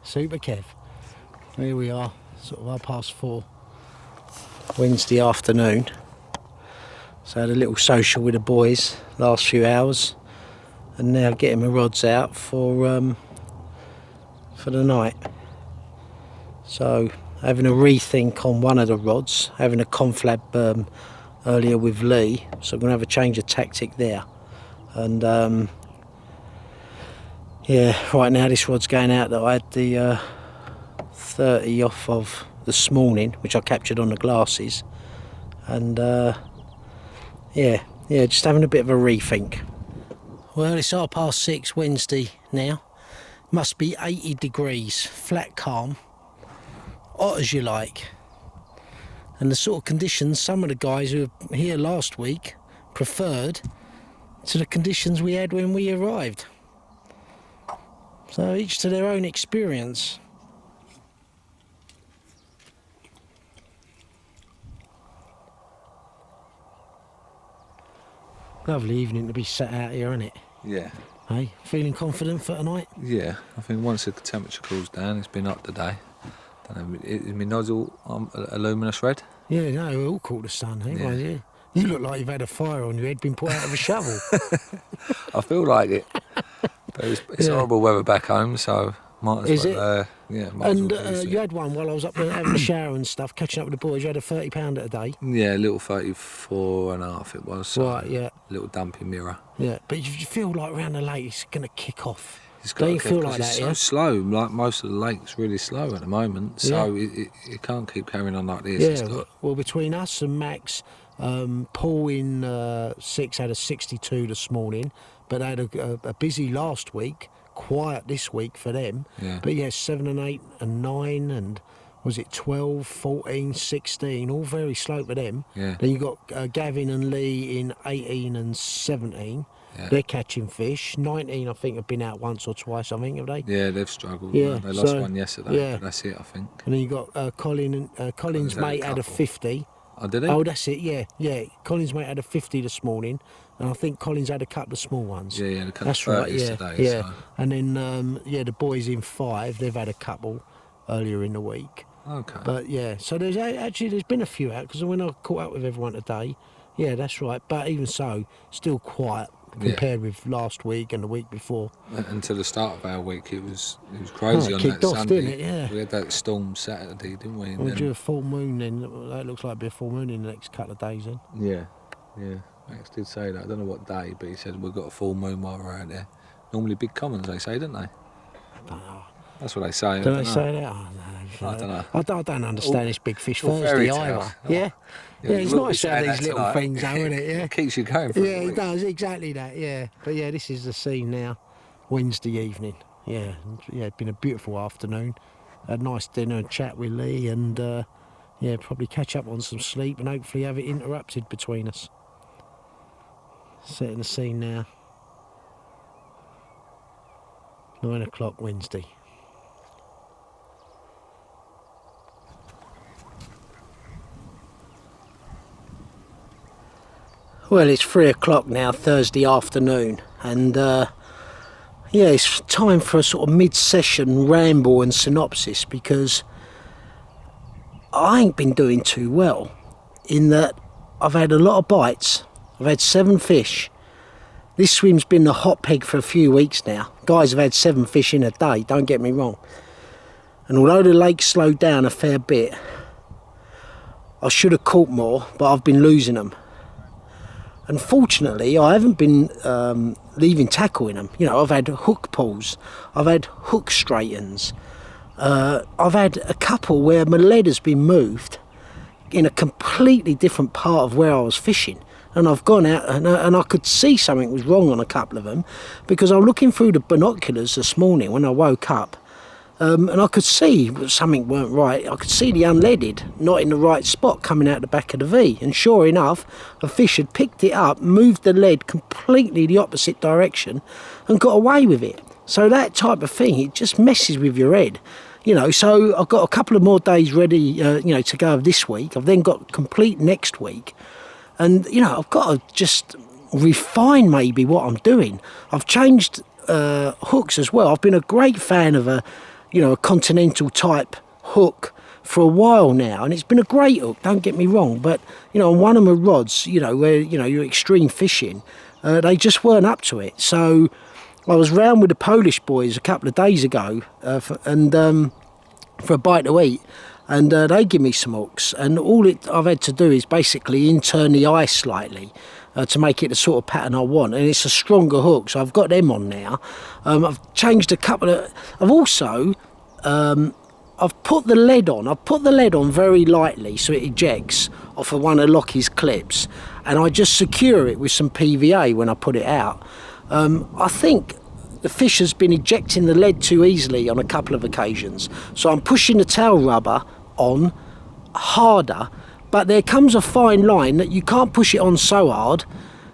Super Kev. Here we are, sort of 4:30 Wednesday afternoon. So I had a little social with the boys last few hours, and now getting my rods out for the night. So having a rethink on one of the rods, having a conflab earlier with Lee, so I'm going to have a change of tactic there. And yeah, right now this rod's going out that I had the 30 off of this morning, which I captured on the glasses, and yeah, just having a bit of a rethink. Well, it's 6:30 Wednesday now. Must be 80 degrees, flat calm, hot as you like. And the sort of conditions some of the guys who were here last week preferred to the conditions we had when we arrived. So each to their own experience. Lovely evening to be sat out here, isn't it? Yeah. Hey, feeling confident for tonight? Yeah, I think once the temperature cools down, it's been hot today. Don't know, is my nozzle a luminous red? Yeah, no, we all caught the sun, eh? Yeah. Yeah. You look like you've had a fire on your head, been put out of a shovel. I feel like it. But it's Yeah. horrible weather back home, so might as Is well. Might And as well use it. you had one while I was up there having a shower and stuff, catching up with the boys. You had a £30 a day. Yeah, a little 34.5 it was. So Right, yeah. Little dumpy mirror. Yeah, but you feel like round the lake it's going to kick off. It's Don't you to feel get- like it's that, so yeah? slow. Like most of the lake's really slow at the moment, so it can't keep carrying on like this. It's Yeah, got, well, between us and Max, Paul in 6 had a 62 this morning, but they had a busy last week, quiet this week for them. Yeah. But yeah, 7 and 8 and 9 and was it 12, 14, 16, all very slow for them. Yeah. Then you got Gavin and Lee in 18 and 17. Yeah. They're catching fish. 19, I think, have been out once or twice, I think, have they? Yeah, they've struggled. Yeah, They lost so- one yesterday, yeah. but that's it, I think. And then you got Colin's had a mate had a couple. 50. Oh, did he? Oh, that's it, yeah. Colin's mate had a 50 this morning, and I think Colin's had a couple of small ones. Yeah, the couple That's of right, 30s yeah. today. Yeah. So. And then, the boys in 5, they've had a couple earlier in the week. Okay. But yeah, so there's been a few out, because when I caught up with everyone today, yeah, that's right. But even so, still quiet compared with last week and the week before. Until the start of our week, it was crazy it on kicked that off, Sunday. didn't it? Yeah. We had that storm Saturday, didn't we? And We'll then- do a full moon then. That looks like it'll be a full moon in the next couple of days then. Yeah. Max did say that. I don't know what day, but he said we've got a full moon while we're out there. Normally big commons, they say, don't they? I don't know. That's what they say. Do I they don't know. say that? Oh, no. I don't know. I don't understand this Big Fish all Thursday fairy either. tales. Yeah? Yeah, it's we'll be nice to have saying these that little tonight. things, though, isn't it? Yeah. It keeps you going for Yeah, a it week. does, exactly that, yeah. But yeah, this is the scene now, Wednesday evening. Yeah, it's been a beautiful afternoon. Had a nice dinner and chat with Lee, and probably catch up on some sleep and hopefully have it interrupted between us. Setting the scene now. 9 o'clock Wednesday. Well, it's 3 o'clock now, Thursday afternoon, and it's time for a sort of mid-session ramble and synopsis, because I ain't been doing too well in that I've had a lot of bites. I've had 7 fish. This swim's been the hot peg for a few weeks now. Guys have had 7 fish in a day, don't get me wrong. And although the lake slowed down a fair bit, I should have caught more, but I've been losing them. Unfortunately, I haven't been leaving tackle in them. You know, I've had hook pulls, I've had hook straightens, I've had a couple where my lead has been moved in a completely different part of where I was fishing. And I've gone out and I could see something was wrong on a couple of them, because I was looking through the binoculars this morning when I woke up, and I could see something weren't right. I could see the unleaded not in the right spot coming out the back of the V, and sure enough, a fish had picked it up, moved the lead completely the opposite direction and got away with it. So that type of thing, it just messes with your head. You know, so I've got a couple of more days ready, to go this week. I've then got complete next week. And, I've got to just refine maybe what I'm doing. I've changed hooks as well. I've been a great fan of a you know, a continental type hook for a while now, and it's been a great hook, don't get me wrong, but you know, on one of my rods, you know, where you know you're extreme fishing, they just weren't up to it. So I was round with the Polish boys a couple of days ago for a bite to eat, and they give me some hooks, and all I've had to do is basically turn the eye slightly to make it the sort of pattern I want, and it's a stronger hook, so I've got them on now. I've changed a couple of, I've also I've put the lead on. I've put the lead on very lightly so it ejects off of one of Lockie's clips, and I just secure it with some PVA when I put it out. I think the fish has been ejecting the lead too easily on a couple of occasions, so I'm pushing the tail rubber on harder, but there comes a fine line that you can't push it on so hard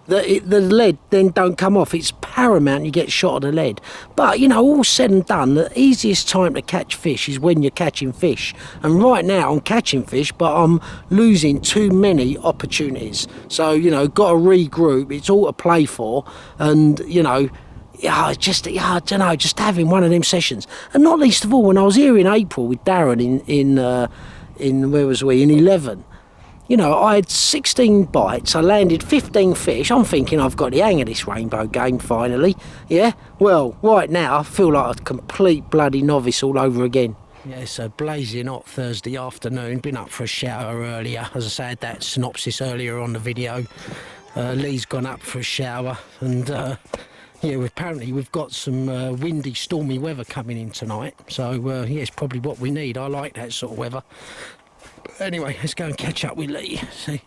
that the lead then don't come off. It's paramount you get shot of the lead. But you know, all said and done, the easiest time to catch fish is when you're catching fish, and right now I'm catching fish, but I'm losing too many opportunities. So you know, got to regroup. It's all to play for, and you know, I don't know, just having one of them sessions. And not least of all, when I was here in April with Darren in where was we, in 11, you know, I had 16 bites, I landed 15 fish. I'm thinking I've got the hang of this rainbow game finally, yeah? Well, right now I feel like a complete bloody novice all over again. Yeah, it's a blazing hot Thursday afternoon. Been up for a shower earlier. As I said, I had that synopsis earlier on the video. Lee's gone up for a shower, and yeah, apparently we've got some windy, stormy weather coming in tonight. So yeah, it's probably what we need. I like that sort of weather. Anyway, let's go and catch up with Lee. See.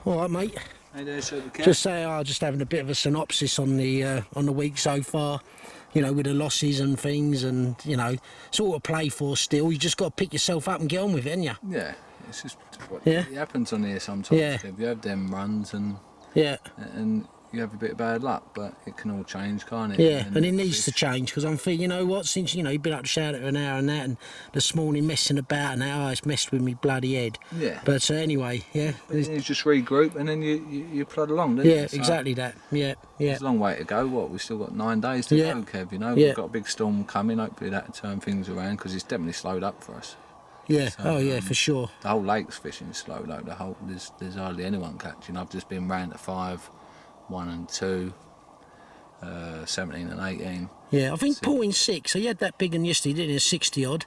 All right, mate. How you doing, sir? Just say, just having a bit of a synopsis on the week so far. You know, with the losses and things, and you know, it's all to play for still. You just got to pick yourself up and get on with it, haven't you? Yeah, it's just what it happens on here sometimes. Yeah. You have them runs and you have a bit of bad luck, but it can all change, can't it? Yeah, and it needs to change, because I'm thinking, you know what, since, you know, you've been up to shout at an hour and that, and this morning messing about an hour, it's messed with me bloody head. Yeah. But anyway, yeah. But you just regroup and then you plod along, don't you? Yeah, so exactly that. Yeah, yeah. It's a long way to go. What, we've still got 9 days to go, Kev, you know? We've got a big storm coming, hopefully that'll turn things around, because it's definitely slowed up for us. Yeah, so, yeah, for sure. The whole lake's fishing slow, though. There's hardly anyone catching. I've just been round to 5, 1 and 2, 17 and 18. Yeah, I think Paul in 6. So you had that big one yesterday, didn't you? 60 odd.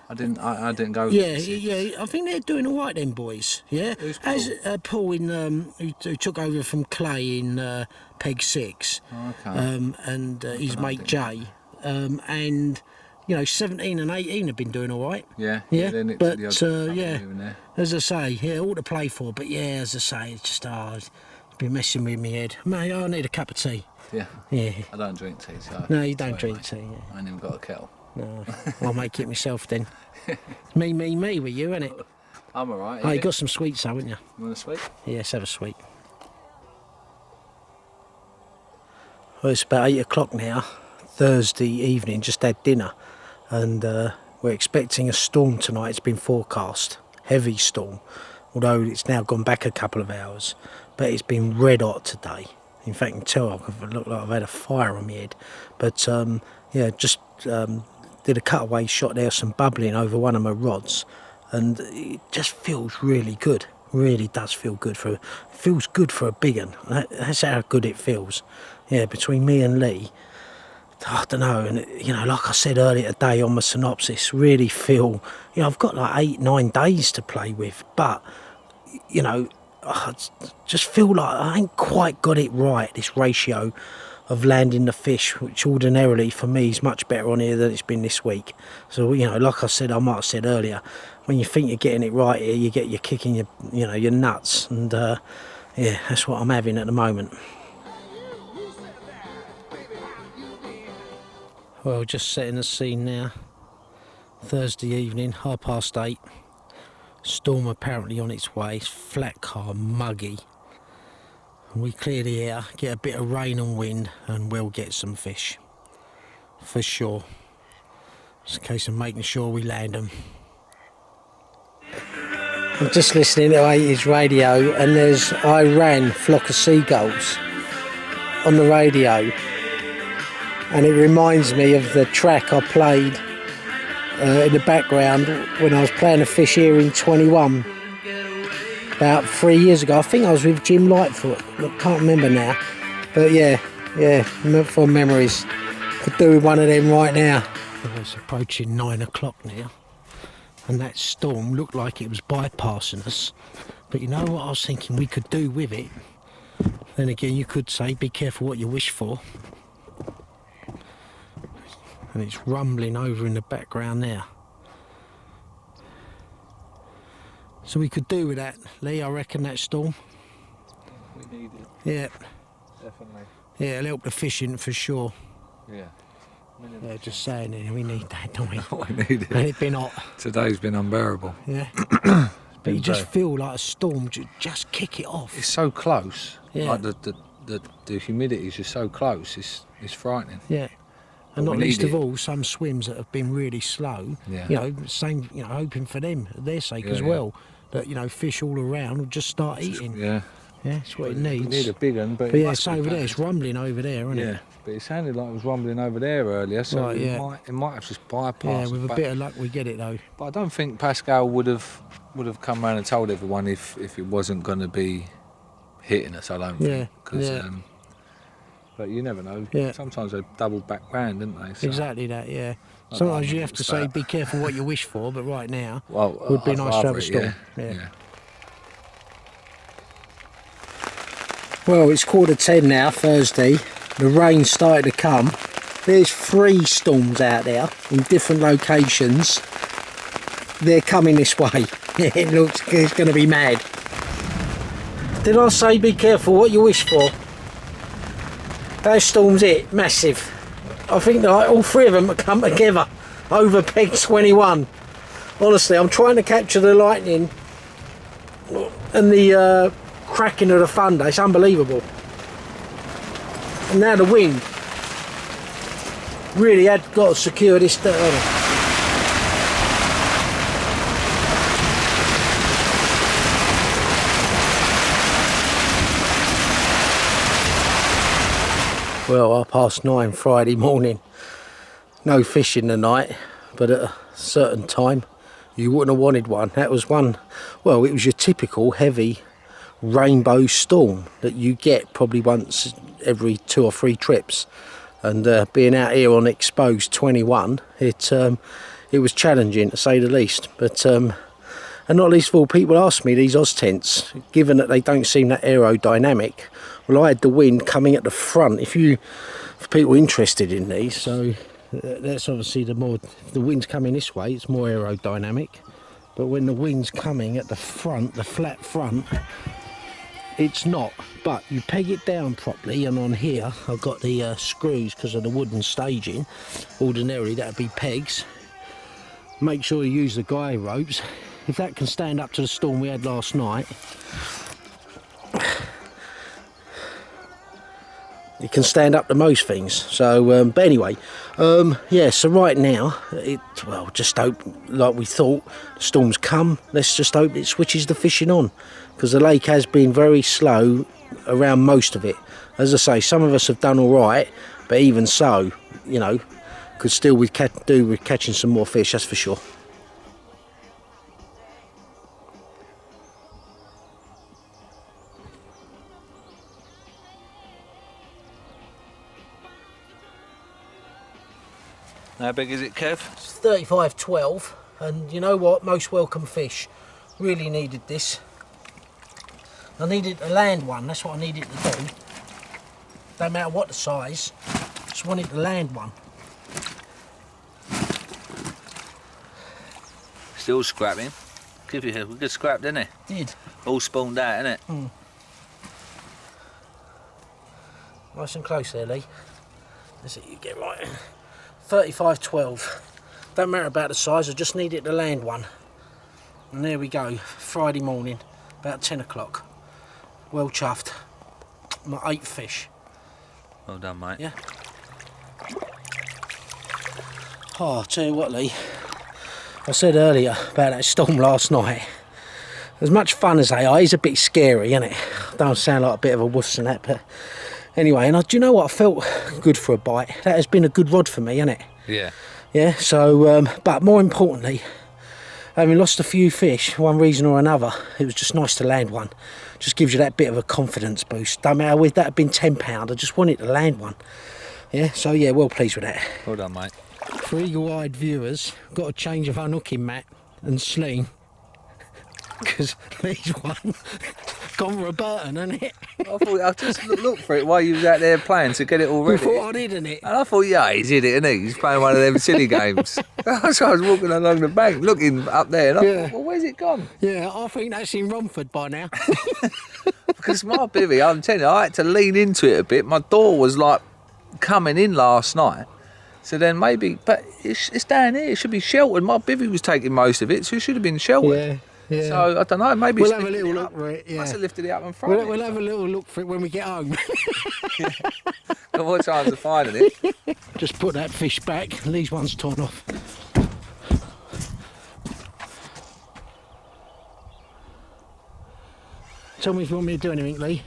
I didn't go. Yeah, yeah. I think they're doing all right, them boys. Yeah. Who's Paul? As Paul in who took over from Clay in Peg 6. Oh, okay. And his mate Jay, and you know, 17 and 18 have been doing all right. Yeah. But yeah, as I say, yeah, all to play for. But yeah, as I say, it's just it's been messing with me head. Mate, I need a cup of tea. Yeah. Yeah. I don't drink tea, so. No, you don't drink tea. Yeah. I ain't even got a kettle. No, I'll make it myself then. me with you, innit? I'm alright. Oh, you got some sweets, haven't you? You want a sweet? Yes, have a sweet. Well, it's about 8 o'clock now, Thursday evening, just had dinner, and we're expecting a storm tonight. It's been forecast, heavy storm, although it's now gone back a couple of hours, but it's been red hot today. In fact, you can tell I look like I've had a fire on my head. But yeah, just did a cutaway shot there, some bubbling over one of my rods, and it just feels really good. Really does feel good it feels good for a big one. That's how good it feels. Yeah, between me and Lee, I don't know. And you know, like I said earlier today on my synopsis, really feel, you know, I've got like 8-9 days to play with, but you know, I just feel like I ain't quite got it right, this ratio of landing the fish, which ordinarily for me is much better on here than it's been this week. So, you know, like I said, I might have said earlier, when you think you're getting it right here, you're kicking your nuts, and yeah, that's what I'm having at the moment. Well, just setting the scene now. Thursday evening, 8:30. Storm apparently on its way. It's flat car, muggy. And we clear the air, get a bit of rain and wind, and we'll get some fish. For sure. It's a case of making sure we land them. I'm just listening to 80s radio, and there's I Ran, Flock of Seagulls on the radio. and it reminds me of the track I played in the background when I was playing a fish here in 21 about 3 years ago. I think I was with Jim Lightfoot. I can't remember now, but yeah, for memories. Could do with one of them right now. It's approaching 9 o'clock now, and that storm looked like it was bypassing us. But you know what I was thinking we could do with it? Then again, you could say, be careful what you wish for. And it's rumbling over in the background there. So we could do with that, Lee, I reckon, that storm. We need it. Yeah. Definitely. Yeah, it'll help the fishing for sure. Yeah. Yeah, just saying it, we need that, don't we? We need it. And it's been hot. Today's been unbearable. Yeah. But you just feel like a storm, just kick it off. It's so close. Yeah. Like the humidity is just so close. It's frightening. Yeah. And not least of all, some swims that have been really slow. Yeah. You know, same. You know, hoping for them, their sake as well. That, you know, fish all around will just start eating. Yeah. Yeah, that's what it needs. We need a big one, but yeah, it's over there. It's rumbling over there, isn't it? Yeah, but it sounded like it was rumbling over there earlier, so right, it might have just bypassed. Yeah, with a bit of luck, we get it though. But I don't think Pascal would have come round and told everyone if it wasn't going to be hitting us. I don't think. Yeah. But you never know. Yeah. Sometimes they double back round, don't they? So exactly that. Yeah. Sometimes you have to say, be careful what you wish for. But right now, would be nice to have a storm. Yeah. Well, it's 10:15 now, Thursday. The rain started to come. There's 3 storms out there in different locations. They're coming this way. It looks it's going to be mad. Did I say be careful what you wish for? That storm's it, massive. I think that all 3 of them have come together over peg 21. Honestly, I'm trying to capture the lightning and the cracking of the thunder. It's unbelievable. And now the wind really had got to secure this. Well, 9:30 Friday morning. No fishing tonight, but at a certain time you wouldn't have wanted one. That was one. Well, it was your typical heavy rainbow storm that you get probably once every 2 or 3 trips, and being out here on exposed 21, it was challenging to say the least. But and not least of all, people ask me these Oz tents, given that they don't seem that aerodynamic. Well, I had the wind coming at the front. For people interested in these, so that's obviously the wind's coming this way, it's more aerodynamic. But when the wind's coming at the front, the flat front, it's not. But you peg it down properly, and on here I've got the screws because of the wooden staging. Ordinarily that'd be pegs. Make sure you use the guy ropes. If that can stand up to the storm we had last night, it can stand up to most things. So but anyway, yeah, so right now just hope, like we thought, the storm's come. Let's just hope it switches the fishing on, because the lake has been very slow around most of it. As I say, some of us have done all right, but even so, you know, could still do with catching some more fish, that's for sure. How big is it, Kev? It's 35-12, and you know what? Most welcome fish. Really needed this. I needed a land one, that's what I needed to do. Don't matter what the size, just wanted to land one. Still scrapping. Give you a good scrap, didn't it? Did. All spawned out, innit? Mm. Nice and close there, Lee. That's it, you get right. 35-12. Don't matter about the size, I just needed to land one. And there we go, Friday morning, about 10 o'clock. Well chuffed. My 8th fish. Well done, mate. Yeah. Oh, I'll tell you what, Lee. I said earlier about that storm last night. As much fun as they are, it's a bit scary, isn't it? Don't sound like a bit of a wuss and that, but Anyway, and do you know what? I felt good for a bite. That has been a good rod for me, hasn't it? Yeah. Yeah, so, but more importantly, having lost a few fish, for one reason or another, it was just nice to land one. Just gives you that bit of a confidence boost. Don't matter if that had been £10, I just wanted to land one. Yeah, so yeah, well pleased with that. Well done, mate. For eagle-eyed viewers, got a change of unhooking mat and sling. Because these one gone for a Burton, hasn't it? I just looked for it while you was out there playing to get it all You ready. thought I'd hidden it. And I thought, yeah, he's in it, isn't he? He's playing one of them silly games. So I was walking along the bank, looking up there, and I thought, well, where's it gone? Yeah, I think that's in Romford by now. Because my bivvy, I'm telling you, I had to lean into it a bit. My door was like coming in last night. So then maybe, but it's down here, it should be sheltered. My bivvy was taking most of it, so it should have been sheltered. Yeah. So I don't know, maybe We'll it's have a little lifted it look up. for it, yeah. Must have lifted it up and thrown it. We'll have a little look for it when we get home. Got more times of finding it. Just put that fish back, these ones torn off. Tell me if you want me to do anything, Lee.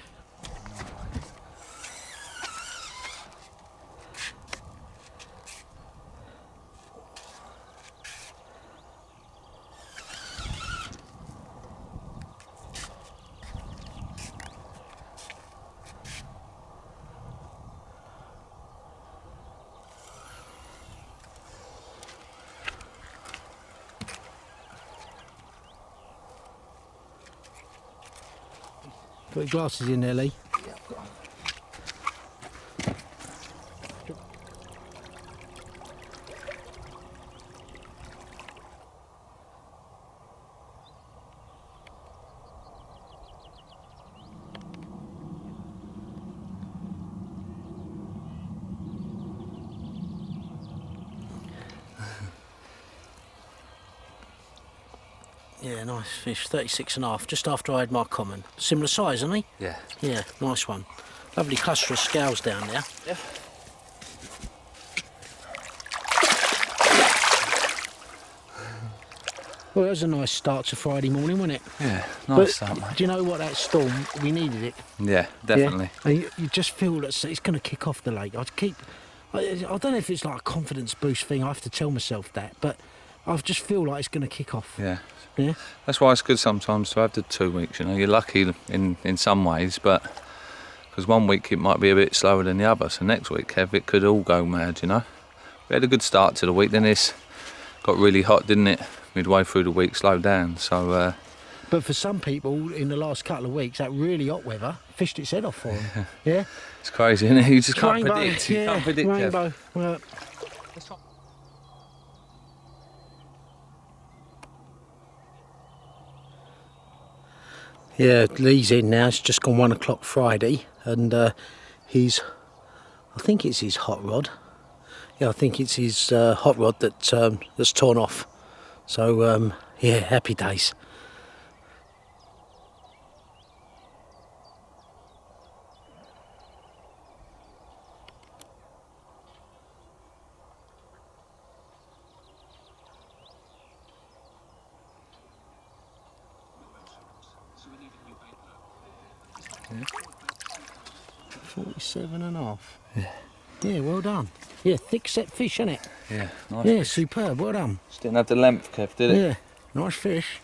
Put your glasses in there, Lee. Yeah, nice fish, 36.5, just after I had my common. Similar size, isn't he? Yeah. Yeah, nice one. Lovely cluster of scales down there. Yeah. Well, that was a nice start to Friday morning, wasn't it? Yeah, But nice start, mate. do you know what, that storm, we needed it. Yeah, definitely. Yeah? And you just feel that it's going to kick off the lake. I don't know if it's like a confidence boost thing, I have to tell myself that, but I just feel like it's going to kick off. Yeah. Yeah? That's why it's good sometimes to have the 2 weeks, you know. You're lucky in some ways, but because one week it might be a bit slower than the other, so next week, Kev, it could all go mad, you know. We had a good start to the week, then it's got really hot, didn't it? Midway through the week, slowed down, so... But for some people, in the last couple of weeks, that really hot weather fished its head off for them. Yeah? It's crazy, isn't it? You just can't Rainbow, predict. yeah, You can't predict, Kev. rainbow. Well, yeah, Lee's in now. It's just gone 1 o'clock Friday, and I think it's his hot rod. Yeah, I think it's his hot rod that's torn off. So yeah, happy days. Yeah. 47.5. Yeah. Yeah, well done. Yeah, thick set fish, isn't it? Yeah, nice. Yeah, superb, well done. Just didn't have the length, Kev, did it? Yeah, nice fish.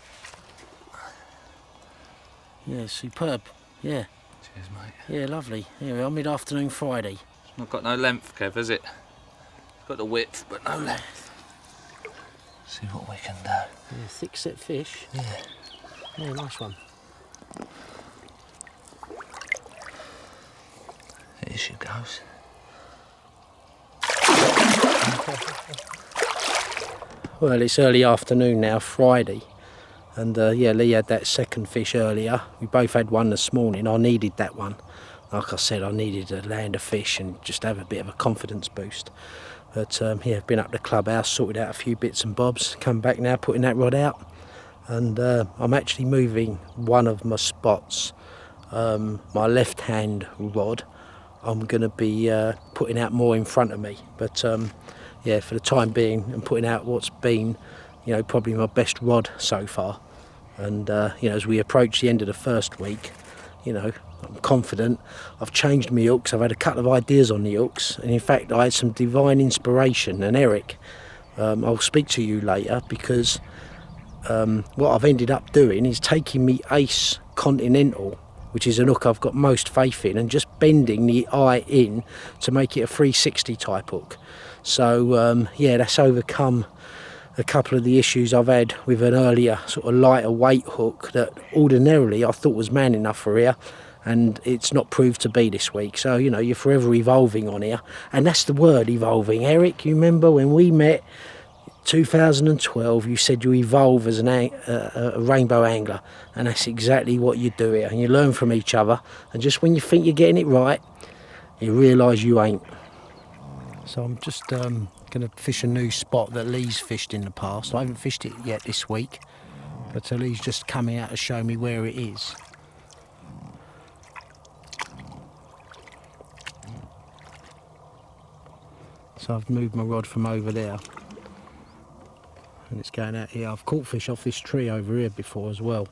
Yeah, superb. Yeah, Cheers, mate. yeah, lovely. Here we are, mid-afternoon Friday. Not got no length, Kev, has it? It's got the width, but no length. See what we can do. Yeah, thick set fish. Yeah. Yeah, nice one. Here she goes. Well, it's early afternoon now, Friday, and yeah, Lee had that second fish earlier. We both had one this morning. I needed that one. Like I said, I needed to land a fish and just have a bit of a confidence boost. But yeah, been up the clubhouse, sorted out a few bits and bobs, come back now, putting that rod out, and I'm actually moving one of my spots, my left-hand rod. I'm going to be putting out more in front of me, but yeah, for the time being, I'm putting out what's been, you know, probably my best rod so far. And you know, as we approach the end of the first week, you know, I'm confident. I've changed my hooks. I've had a couple of ideas on the hooks, and in fact I had some divine inspiration. And Eric, I'll speak to you later, because what I've ended up doing is taking me Ace Continental, which is an hook I've got most faith in, and just bending the eye in to make it a 360 type hook. So yeah, that's overcome a couple of the issues I've had with an earlier sort of lighter weight hook that ordinarily I thought was man enough for here, and it's not proved to be this week. So, you know, you're forever evolving on here, and that's the word, evolving. Eric, you remember when we met 2012, you said you evolve as a rainbow angler, and that's exactly what you do here. And you learn from each other, and just when you think you're getting it right, you realise you ain't. So I'm just going to fish a new spot that Lee's fished in the past. I haven't fished it yet this week, but Lee's just coming out to show me where it is. So I've moved my rod from over there, and it's going out here. I've caught fish off this tree over here before as well.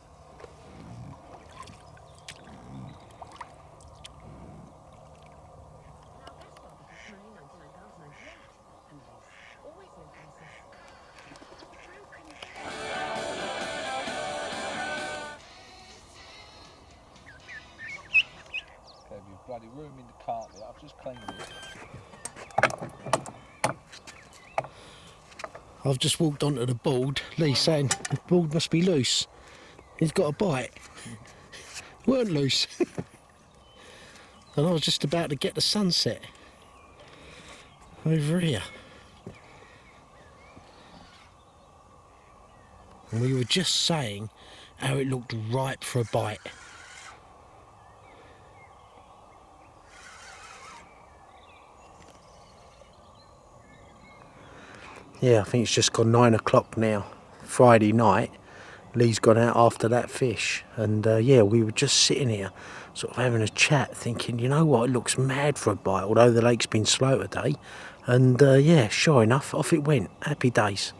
Bloody room in the carpet, I've just cleaned it. I've just walked onto the board. Lee's saying the board must be loose. He's got a bite. Weren't loose. And I was just about to get the sunset over here. And we were just saying how it looked ripe for a bite. Yeah, I think it's just gone 9 o'clock now, Friday night. Lee's gone out after that fish, and yeah, we were just sitting here sort of having a chat, thinking, you know what, it looks mad for a bite, although the lake's been slow today. And yeah, sure enough, off it went. Happy days.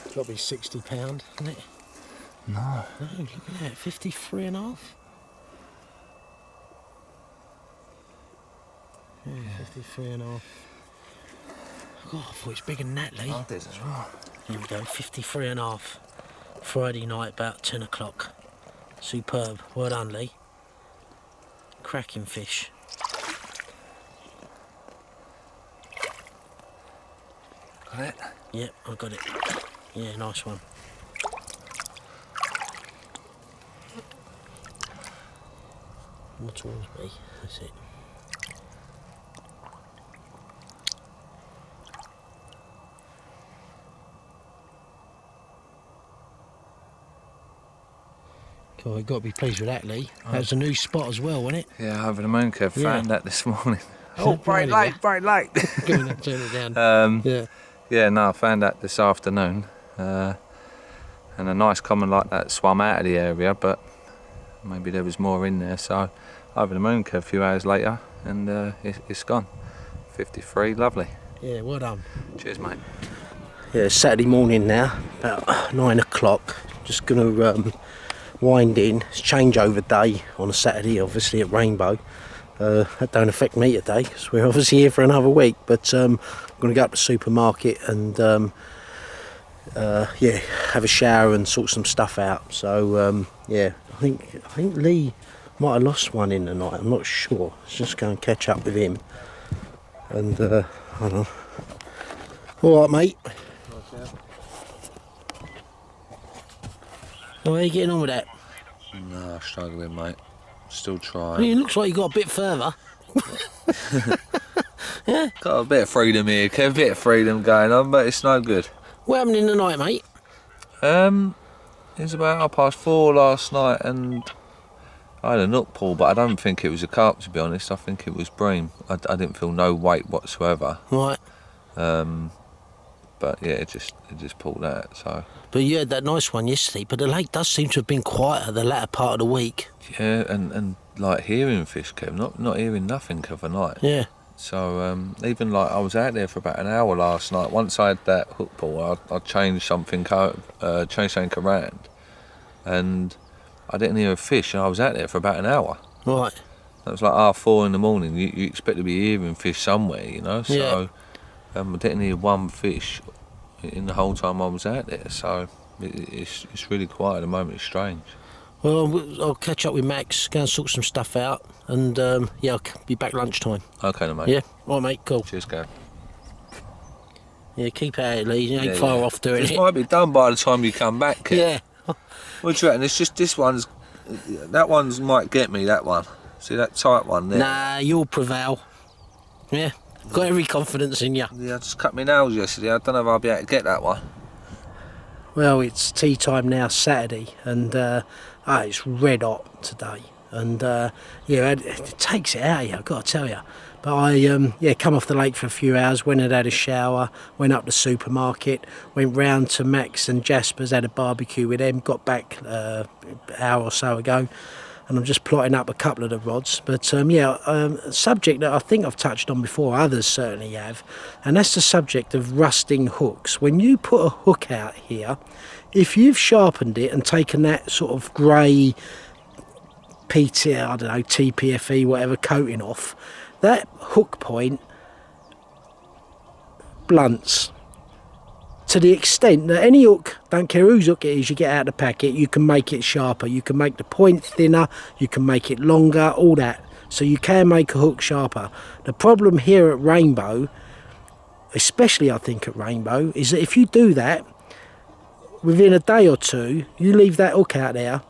It's got to be £60, isn't it? No. No, look at that, 53 and a half. Yeah, 53 and a half. God, I thought it's bigger than that, Lee. I did as well. Here we go, 53 and a half. Friday night, about 10 o'clock. Superb. Well done, Lee. Cracking fish. Got it? Yep, I got it. Yeah, nice one. More towards me, that's it. God, you've got to be pleased with that, Lee. That was a new spot as well, wasn't it? Yeah, over the moon, Kev. Yeah. Found that this morning. Oh, bright light, bright light. Go on, turn it down. Yeah. Yeah, no, I found that this afternoon. And a nice common like that swam out of the area, but maybe there was more in there. So over the moon, Kev, a few hours later, and it's gone. 53, lovely. Yeah, well done. Cheers, mate. Yeah, it's Saturday morning now, about 9 o'clock. Just going to wind in. It's changeover day on a Saturday, obviously, at Rainbow. That don't affect me today, because we're obviously here for another week. But I'm going to go up to the supermarket and yeah, have a shower and sort some stuff out. So yeah, I think Lee might have lost one in the night. I'm not sure. Let's just go and catch up with him. And I don't know. All right, mate. How are you getting on with that? No, struggling, mate. Still trying. Well, it looks like you got a bit further. Yeah. Got a bit of freedom here, Kev. A bit of freedom going on, but it's no good. What happened in the night, mate? It was about 4:30 last night, and I had a nut pull, but I don't think it was a carp, to be honest. I think it was bream. I didn't feel no weight whatsoever. Right. But yeah, it just pulled out. So. But you had that nice one yesterday, but the lake does seem to have been quieter the latter part of the week. Yeah, and like hearing fish, Kev, not hearing nothing overnight. Yeah. So even like I was out there for about an hour last night. Once I had that hook pull, I changed something around, and I didn't hear a fish, and I was out there for about an hour. Right. That was like 4:30 in the morning. You expect to be hearing fish somewhere, you know. So I didn't hear one fish in the whole time I was out there. So it's really quiet at the moment. It's strange. Well, I'll catch up with Max, go and sort some stuff out, and I'll be back lunchtime. Okay, then, mate. Yeah, right, mate, cool. Cheers, Gav. Yeah, keep at it, Lee. You ain't far off doing This it. might be done by the time you come back, Kev. Yeah. What do you reckon? It's just that one's might get me, that one. See that tight one there? Nah, you'll prevail. Yeah, got every confidence in you. Yeah, I just cut my nails yesterday. I don't know if I'll be able to get that one. Well, it's tea time now, Saturday, and it's red hot today. And it takes it out of you, I've got to tell you. But I come off the lake for a few hours, went and had a shower, went up to the supermarket, went round to Max and Jasper's, had a barbecue with them, got back an hour or so ago, and I'm just plotting up a couple of the rods. But a subject that I think I've touched on before, others certainly have, and that's the subject of rusting hooks. When you put a hook out here, if you've sharpened it and taken that sort of grey TPFE, whatever coating off, that hook point blunts to the extent that any hook, don't care whose hook it is you get out of the packet, you can make it sharper, you can make the point thinner, you can make it longer, all that. So you can make a hook sharper. The problem here at Rainbow, especially I think at Rainbow, is that if you do that, within a day or two, you leave that hook out there,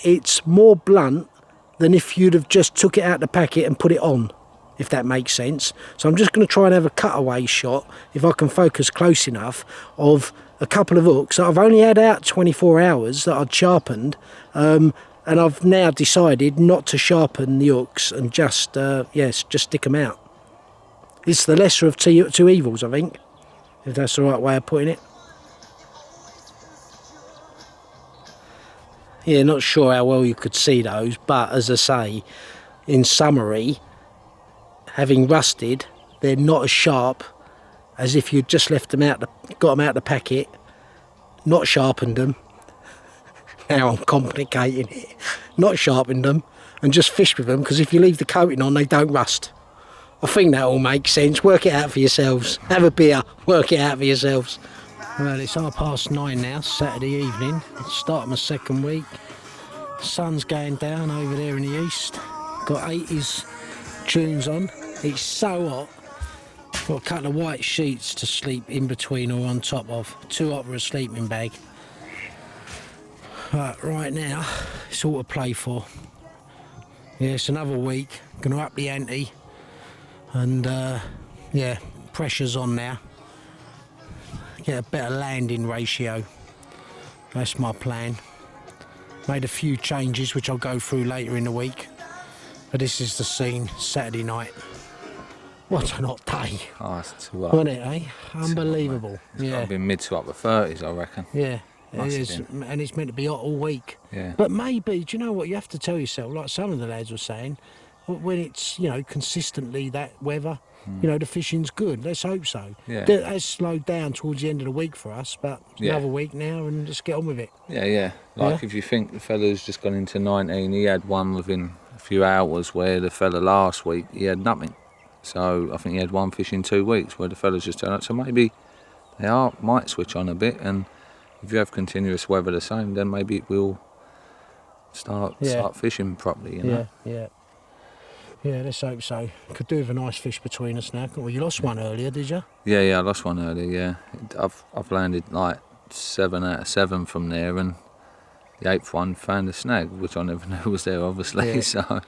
it's more blunt than if you'd have just took it out the packet and put it on, if that makes sense. So I'm just going to try and have a cutaway shot, if I can focus close enough, of a couple of hooks that I've only had out 24 hours that I'd sharpened, and I've now decided not to sharpen the hooks and just stick them out. It's the lesser of two evils, I think, if that's the right way of putting it. Yeah, not sure how well you could see those, but as I say, in summary, having rusted, they're not as sharp as if you'd just left them out, got them out the packet, not sharpened them. Now I'm complicating it. Not sharpened them and just fished with them, because if you leave the coating on, they don't rust. I think that all makes sense. Work it out for yourselves. Have a beer, work it out for yourselves. Well, it's 9:30 now, Saturday evening. It's starting my second week. The sun's going down over there in the east. Got 80s tunes on. It's so hot. Got a couple of white sheets to sleep in between or on top of. Too hot for a sleeping bag. Right now, it's all to play for. Yeah, it's another week. Gonna up the ante. And pressure's on now. Get a better landing ratio. That's my plan. Made a few changes which I'll go through later in the week. But this is the scene, Saturday night. What an hot day. Oh, it's too hot. Wasn't it, eh? Unbelievable. It's got to be mid to upper 30s, I reckon. Yeah, it Must is. have been. And it's meant to be hot all week. Yeah. But maybe, do you know what you have to tell yourself, like some of the lads were saying, when it's, consistently that weather, the fishing's good. Let's hope so. Yeah. That has slowed down towards the end of the week for us, but another week now and just get on with it. Yeah. If you think the fella's just gone into 19, he had one within a few hours, where the fella last week, he had nothing. So I think he had one fish in 2 weeks, where the fella's just turned up. So maybe they might switch on a bit, and if you have continuous weather the same, then maybe it will start fishing properly, Yeah, let's hope so. Could do with a nice fish between us now. Well, you lost one earlier, did you? Yeah, I lost one earlier, yeah. I've landed like 7 out of 7 from there, and the 8th one found a snag, which I never knew was there, obviously. Yeah. So,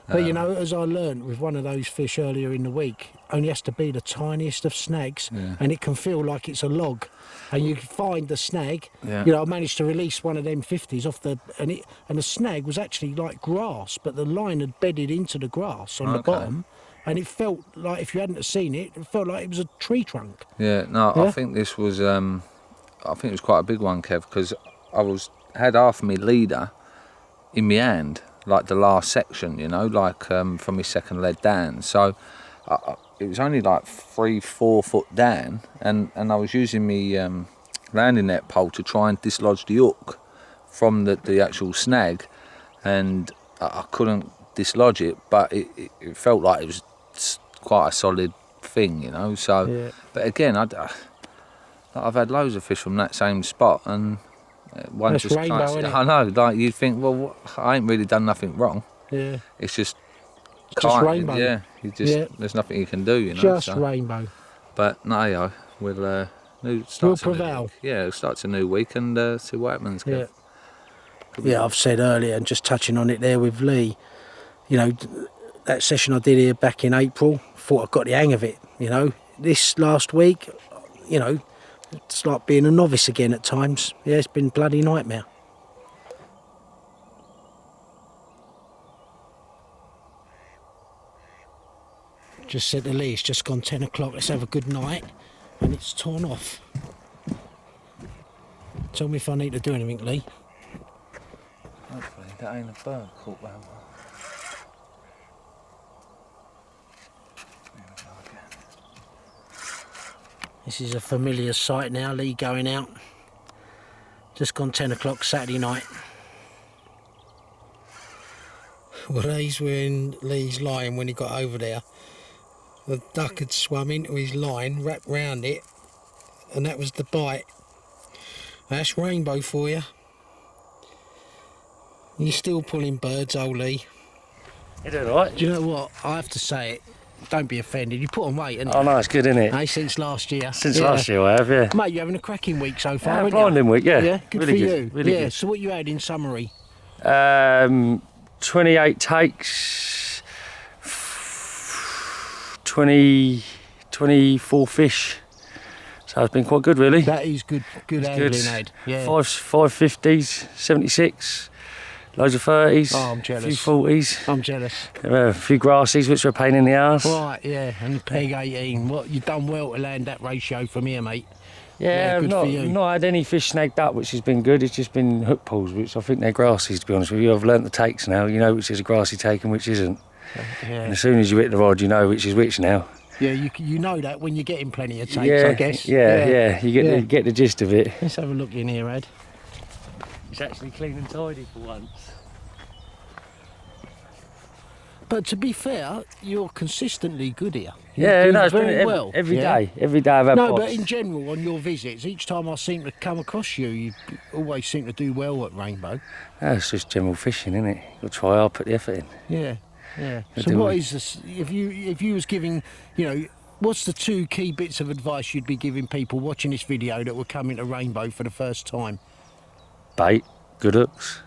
but as I learned with one of those fish earlier in the week, only has to be the tiniest of snags, and it can feel like it's a log. And you find the snag. Yeah. I managed to release one of them 50s off and the snag was actually like grass, but the line had bedded into the grass on the bottom, and it felt like, if you hadn't have seen it, it felt like it was a tree trunk. Yeah, no, I think this was, I think it was quite a big one, Kev, because I had half my leader in my hand, like the last section, from my second lead down. So it was only like 3-4 foot down, and I was using me landing net pole to try and dislodge the hook from the actual snag, and I couldn't dislodge it, but it felt like it was quite a solid thing, you know. So, Yeah. but again, I've had loads of fish from that same spot, and one That's just rainbow, can't. isn't it? I know, like you think, well, I ain't really done nothing wrong. Yeah. It's just Just rainbow. Yeah, you just Yeah. there's nothing you can do, you know. Just so. rainbow. But no, yeah, we'll We'll start a new prevail. week. Yeah, it starts a new week and see what happens. Kev. Yeah. Could be Yeah, good. I've said earlier, and just touching on it there with Lee, you know, that session I did here back in April, thought I got the hang of it, you know. This last week, you know, it's like being a novice again at times. Yeah, it's been bloody nightmare. Just said to Lee, it's just gone 10 o'clock, let's have a good night, and it's torn off. Tell me if I need to do anything, Lee. Hopefully that ain't a bird caught that one. There we go again. This is a familiar sight now, Lee going out. Just gone 10 o'clock Saturday night. Well, these were in Lee's line when he got over there. The duck had swum into his line, wrapped round it, and that was the bite. That's rainbow for you. You're still pulling birds, old Lee. You doing alright? Do you know what? I have to say it. Don't be offended. You put on weight, haven't you? Oh no, it's good, isn't it? Hey, since last year. Since last year I have, yeah. Mate, you're having a cracking week so far, Yeah, aren't blinding you? week, yeah. Yeah, good really for good, you. really yeah, good. so what you had in summary? 28 takes, 24 fish. So it's been quite good, really. That is good handling, Ed. Yeah. 550s, 76, loads of 30s, Oh, I'm a jealous. few 40s, I'm jealous. a few grassies, which were a pain in the arse. Right, yeah, and peg 18. What, you've done well to land that ratio from here, mate. Yeah, Yeah, good I've for you. not had any fish snagged up, which has been good. It's just been hook pulls, which I think they're grassies, to be honest with you. I've learnt the takes now. You know which is a grassy take and which isn't. And Yeah, as soon as you hit the rod, you know which is which now. yeah, you know that when you're getting plenty of takes, yeah, I guess. Yeah. You Yeah. get the gist of it. Let's have a look in here, Ed. It's actually clean and tidy for once. But to be fair, you're consistently good here. You're Yeah, doing no, it's been very well. every yeah? day. Every day I've had No, bites. but in general, on your visits, each time I seem to come across you, you always seem to do well at Rainbow. It's just general fishing, isn't it? You'll try hard, put the effort in. Yeah, yeah. I So do. what is this? If you was giving, you know, what's the two key bits of advice you'd be giving people watching this video that were coming to Rainbow for the first time? Bait, good hooks,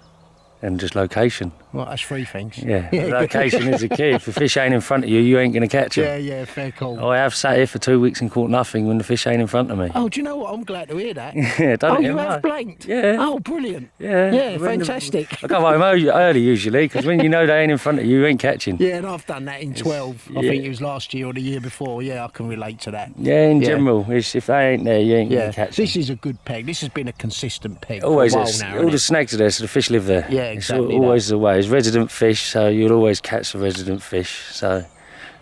and just location. Well, that's three things. Yeah, location is the key. If the fish ain't in front of you, you ain't going to catch them. Yeah, yeah, fair call. I have sat here for 2 weeks and caught nothing when the fish ain't in front of me. Oh, do you know what? I'm glad to hear that. Yeah, done Oh, it you in have March. blanked? Yeah. Oh, brilliant. Yeah. Yeah, When the- fantastic. I go home early usually, because when you know they ain't in front of you, you ain't catching. Yeah, and I've done that in 12. I yeah. think it was last year or the year before. Yeah, I can relate to that. Yeah, in Yeah. general, it's, if they ain't there, you ain't Yeah, going to catch them. this is a good peg. This has been a consistent peg Always for a while is. now, All isn't the it? snags are there, so the fish live there. Yeah, exactly It's always the way. It's resident fish, so you'll always catch the resident fish. So,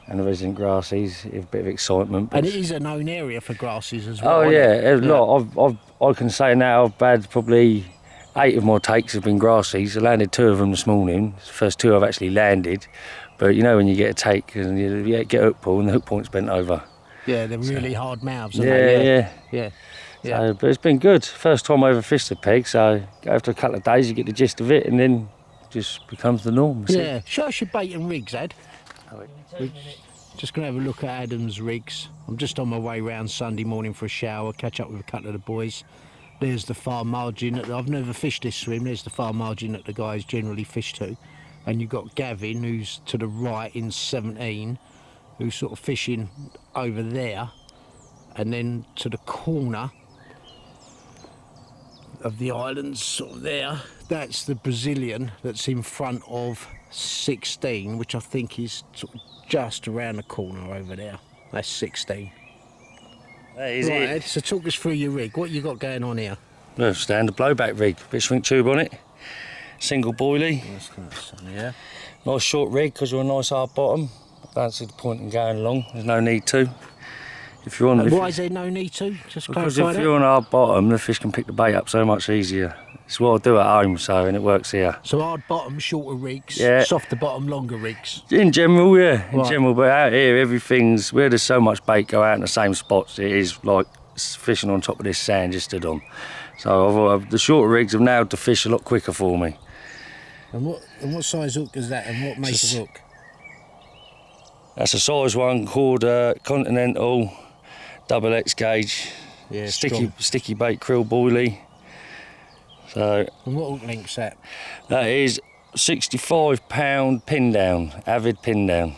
and the resident grassies, a bit of excitement. But And it is a known area for grasses as well. oh isn't yeah, it? a lot. I can say now I've had probably 8 of my takes have been grassies. I landed 2 of them this morning. It's the first 2 I've actually landed. But you know when you get a take and you get a hook pull and the hook point's bent over. Yeah, they're really hard mouths. Aren't Yeah, they? yeah. Yeah. Yeah. So, but it's been good. First time I ever fished a peg, so after a couple of days you get the gist of it and then it just becomes the norm. That's it. Yeah. Show us your bait and rigs, Ed. Oh, Just going to have a look at Adam's rigs. I'm just on my way round Sunday morning for a shower, catch up with a couple of the boys. There's the far margin. I've never fished this swim. There's the far margin that the guys generally fish to. And you've got Gavin, who's to the right in 17, who's sort of fishing over there. And then to the corner of the islands, sort of there, that's the Brazilian that's in front of 16, which I think is sort of just around the corner over there. That's 16. That is Right, it. Ed, so talk us through your rig. What you got going on here? No, standard blowback rig, bit of shrink tube on it, single boilie, Yeah. nice short rig because we're a nice hard bottom. don't see the point in going along. There's no need to. If you're on, Why is there no need to? Just because clarify if that. you're on hard bottom, the fish can pick the bait up so much easier. It's what I do at home, and it works here. So hard bottom, shorter rigs, Yeah. softer bottom, longer rigs. In general, yeah, in Right. general. But out here, everything's where there's so much bait go out in the same spots. It is like fishing on top of this sand just stood on. So the shorter rigs have nailed the fish a lot quicker for me. And what size hook is that? And what make of hook? That's a size 1 called Continental double X gauge. Yeah, sticky bait krill boilie. So And what hook length's that? that is 65-pound pin down, avid pin down.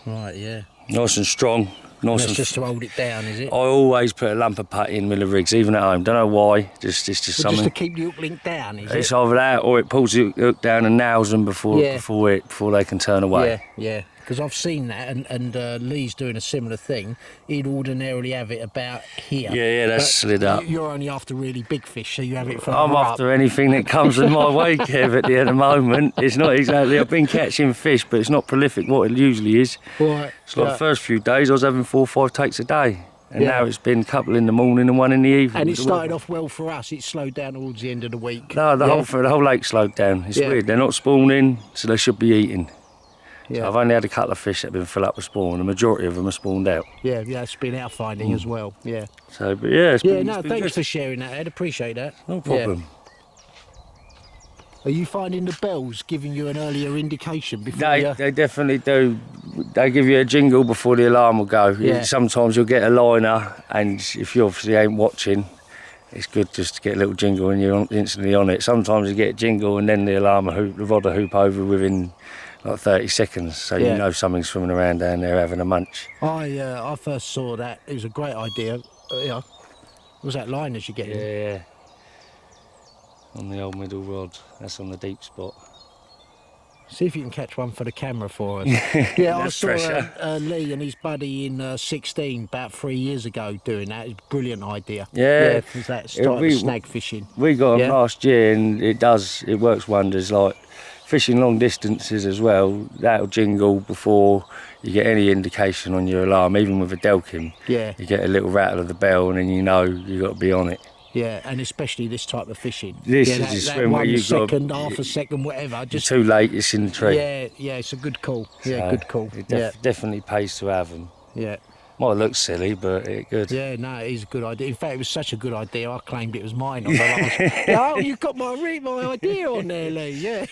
Right, yeah. Nice and strong. Nice That's and just to hold it down, is it? I always put a lump of putty in middle of rigs, even at home. Don't know why. It's just But something. just to keep the hook link down, is It's it? either that or it pulls the hook down and nails them before Yeah. before they can turn away. Yeah. Because I've seen that, and Lee's doing a similar thing. He'd ordinarily have it about here. Yeah, that's But slid up. You're only after really big fish, so you have it further I'm up. after anything that comes in my way, Kev, at the moment. It's not exactly, I've been catching fish, but it's not prolific what it usually is. Right. It's like the first few days I was having 4 or 5 takes a day. And Yeah. now it's been a couple in the morning and 1 in the evening. And it started off well for us. It slowed down towards the end of the week. No, the Yeah. whole lake slowed down. It's Yeah. weird. They're not spawning, so they should be eating. Yeah. I've only had a couple of fish that have been filled up with spawn. The majority of them are spawned out. Yeah, it's been our finding as well. Yeah. So, but yeah, it's been, No, it's been thanks good. for sharing that, Ed. Appreciate that. No problem. Are you finding the bells giving you an earlier indication before you... They definitely do. They give you a jingle before the alarm will go. Yeah. Sometimes you'll get a liner, and if you obviously ain't watching, it's good just to get a little jingle and you're instantly on it. Sometimes you get a jingle and then the alarm will the rod will hoop over within like 30 seconds, so Yeah. you know something's swimming around down there having a munch. I first saw that. It was a great idea. What was that line as you get in? Yeah. On the old middle rod. That's on the deep spot. See if you can catch one for the camera for us. Yeah, I That's saw pressure. Lee and his buddy in 16 about 3 years ago doing that. It's a brilliant idea. Yeah. Because that started snag fishing. We got them Yeah. last year and it works wonders. Like fishing long distances as well, that'll jingle before you get any indication on your alarm, even with a delkin. Yeah. You get a little rattle of the bell and then you know you've got to be on it. Yeah, and especially this type of fishing. This yeah, is that, a that swim where 1 you've got- second, half a second, whatever. It's Just too late, it's in the tree. yeah, it's a good call. Yeah, So good call. It Yeah, definitely pays to have them. yeah. Might look silly, but it's good. Yeah, no, it is a good idea. In fact, it was such a good idea, I claimed it was mine. On the last. Oh, you got my idea on there, Lee. Yeah.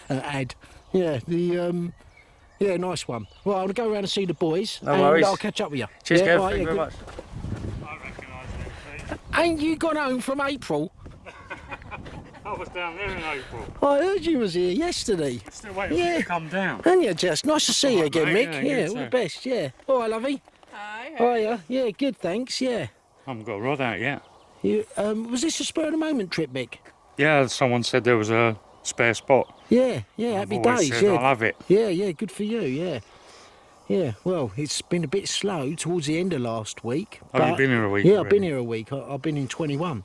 Ad. Yeah, yeah, nice one. Well, I'll go around and see the boys, No and worries. I'll catch up with you. Cheers, yeah, Kev. right, Thank you very good. much. Ain't you gone home from April? I was down there in April. I heard you was here yesterday. Still waiting Yeah. for you to come down. And you just nice to see you Alright, again, mate, Mick. yeah, Yeah, you all the too. best. Yeah. All right, lovey. Hi. Hiya. Yeah, good. Thanks. Yeah. I haven't got a rod out yet. You was this a spur of the moment trip, Mick? Yeah, someone said there was a spare spot. Yeah. Happy I've always days. said Yeah. I'll have it. Yeah, good for you, yeah. Yeah, well, it's been a bit slow towards the end of last week. Oh, you've but- been here a week Yeah, I've already? been here a week. I've been in 21.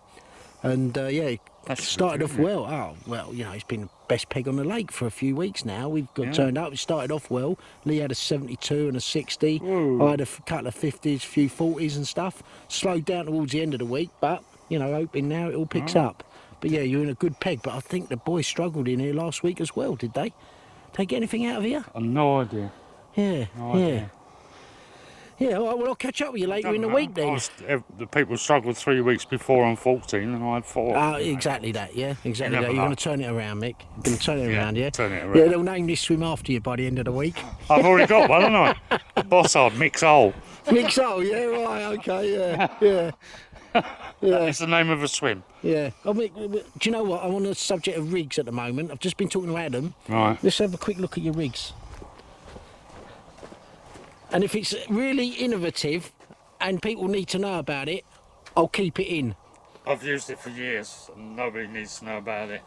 And yeah, it That's started good, off isn't it? well. Oh, well, you know, it's been the best peg on the lake for a few weeks now. We've got Yeah. turned up. It started off well. Lee had a 72 and a 60. Whoa. I had a couple of 50s, a few 40s and stuff. Slowed down towards the end of the week, but, you know, hoping now it all picks up. But yeah, you're in a good peg. But I think the boys struggled in here last week as well, did they? They get anything out of here? I've no idea. Yeah, No yeah. idea. Yeah, all right, well, I'll catch up with you later in the Doesn't week matter. then. The people struggled 3 weeks before on 14 and I had 4. Exactly that, yeah, exactly You that. never You're going know. to turn it around, Mick. You're going to turn it Yeah, around, yeah? turn it around. Yeah, they'll name this swim after you by the end of the week. I've already got one, haven't I? Bossard, Mix Hole. Mick Soul, yeah, right, okay, yeah. It's the name of a swim. Yeah. I mean, do you know what? I'm on the subject of rigs at the moment. I've just been talking to Adam. Right. Let's have a quick look at your rigs. And if it's really innovative and people need to know about it, I'll keep it in. I've used it for years and nobody needs to know about it.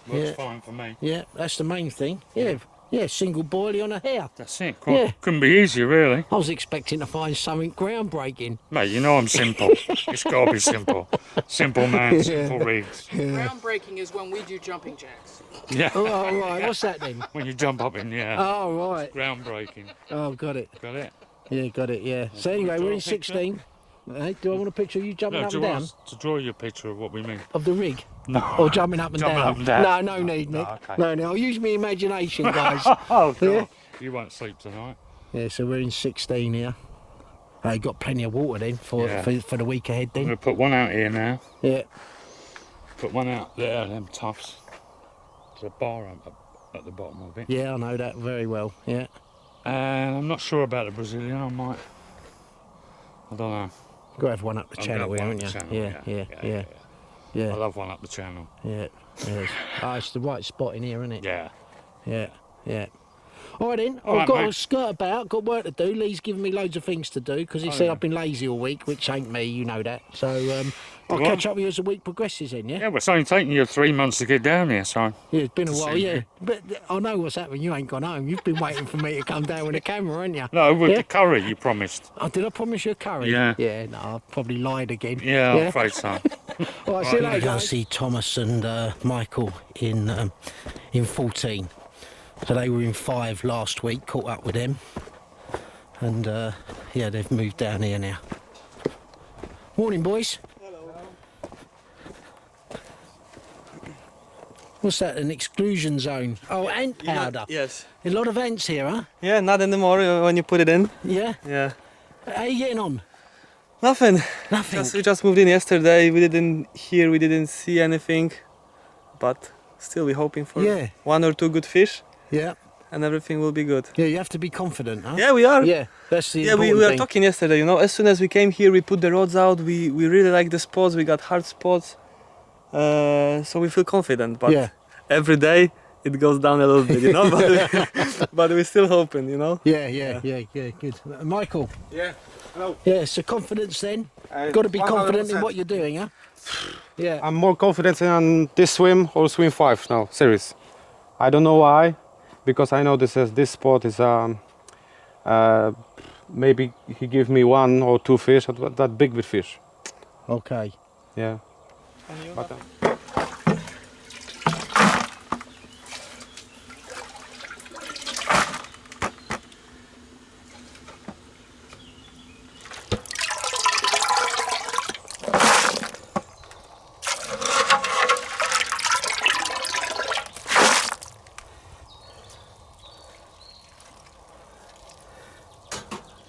Works Yeah. fine for me. Yeah, that's the main thing. Yeah, Yeah, single boilie on a hare. That's it. Yeah. Couldn't be easier, really. I was expecting to find something groundbreaking. Mate, you know I'm simple. It's got to be simple. Simple man, simple rigs. Groundbreaking is when we do jumping jacks. Yeah. Oh, right. What's that then? When you jump up in the air. Oh, right. Groundbreaking. Oh, got it. Got it? Yeah, got it, yeah. So anyway, draw we're a in picture? 16. Hey, do I want a picture of you jumping No, up do and you down? want us to draw you a picture of what we mean? Of the rig? No. Or jumping up and Jumping down? up and down. No, no need, Nick. okay. No, I'll use my imagination, guys. Oh, God. Yeah. You won't sleep tonight. Yeah, so we're in 16 here. You got plenty of water then for the week ahead I'm going then. to put one out here now. Yeah. Put one out there, them tufts. There's a bar at the bottom of it. Yeah, I know that very well, yeah. And I'm not sure about the Brazilian. I don't know. Got to have one up the I'll channel go here, one haven't up you? the channel, Yeah. I Yeah, love one up the channel. yeah. Oh, it's the right spot in here, isn't it? Yeah. Yeah. All right then, All I've right, got mate. to skirt about, got work to do. Lee's giving me loads of things to do because he said yeah. I've been lazy all week, which ain't me, you know that. So I'll Go on. catch up with you as the week progresses then, yeah? Yeah, well, it's only taking you 3 months to get down here, so. Yeah, it's been a To while, see yeah. you. But I know what's happening. You ain't gone home. You've been waiting for me to come down with a camera, haven't you? No, with Yeah? the curry you promised. Oh, did I promise you a curry? Yeah. Yeah, no, I probably lied again. Yeah, I'm afraid so. All right, see you Right, later. Go see Thomas and Michael in 14. So they were in 5 last week, caught up with them. And yeah, they've moved down here now. Morning, boys. Hello. What's that, an exclusion zone? Oh, ant powder. Yes. A lot of ants here, huh? Yeah, not anymore when you put it in. Yeah? Yeah. How are you getting on? Nothing. Nothing. We just moved in yesterday. We didn't see anything. But still we're hoping for Yeah. 1 or 2 good fish Yeah. and everything will be good. Yeah, you have to be confident, huh? Yeah, we are. Yeah, that's the Yeah, important we were thing. talking yesterday, you know, as soon as we came here, we put the rods out, we really like the spots, we got hard spots, so we feel confident, but Yeah. every day it goes down a little bit, you know, but we're still hoping, you know. Yeah, good. Michael? Yeah. Hello. Yeah, so confidence then? Got to be confident in what you're doing, huh? Yeah. I'm more confident in this swim or swim 5 now, serious. I don't know why, because I know this spot is maybe he give me 1 or 2 fish, that big with fish. Okay. Yeah. But,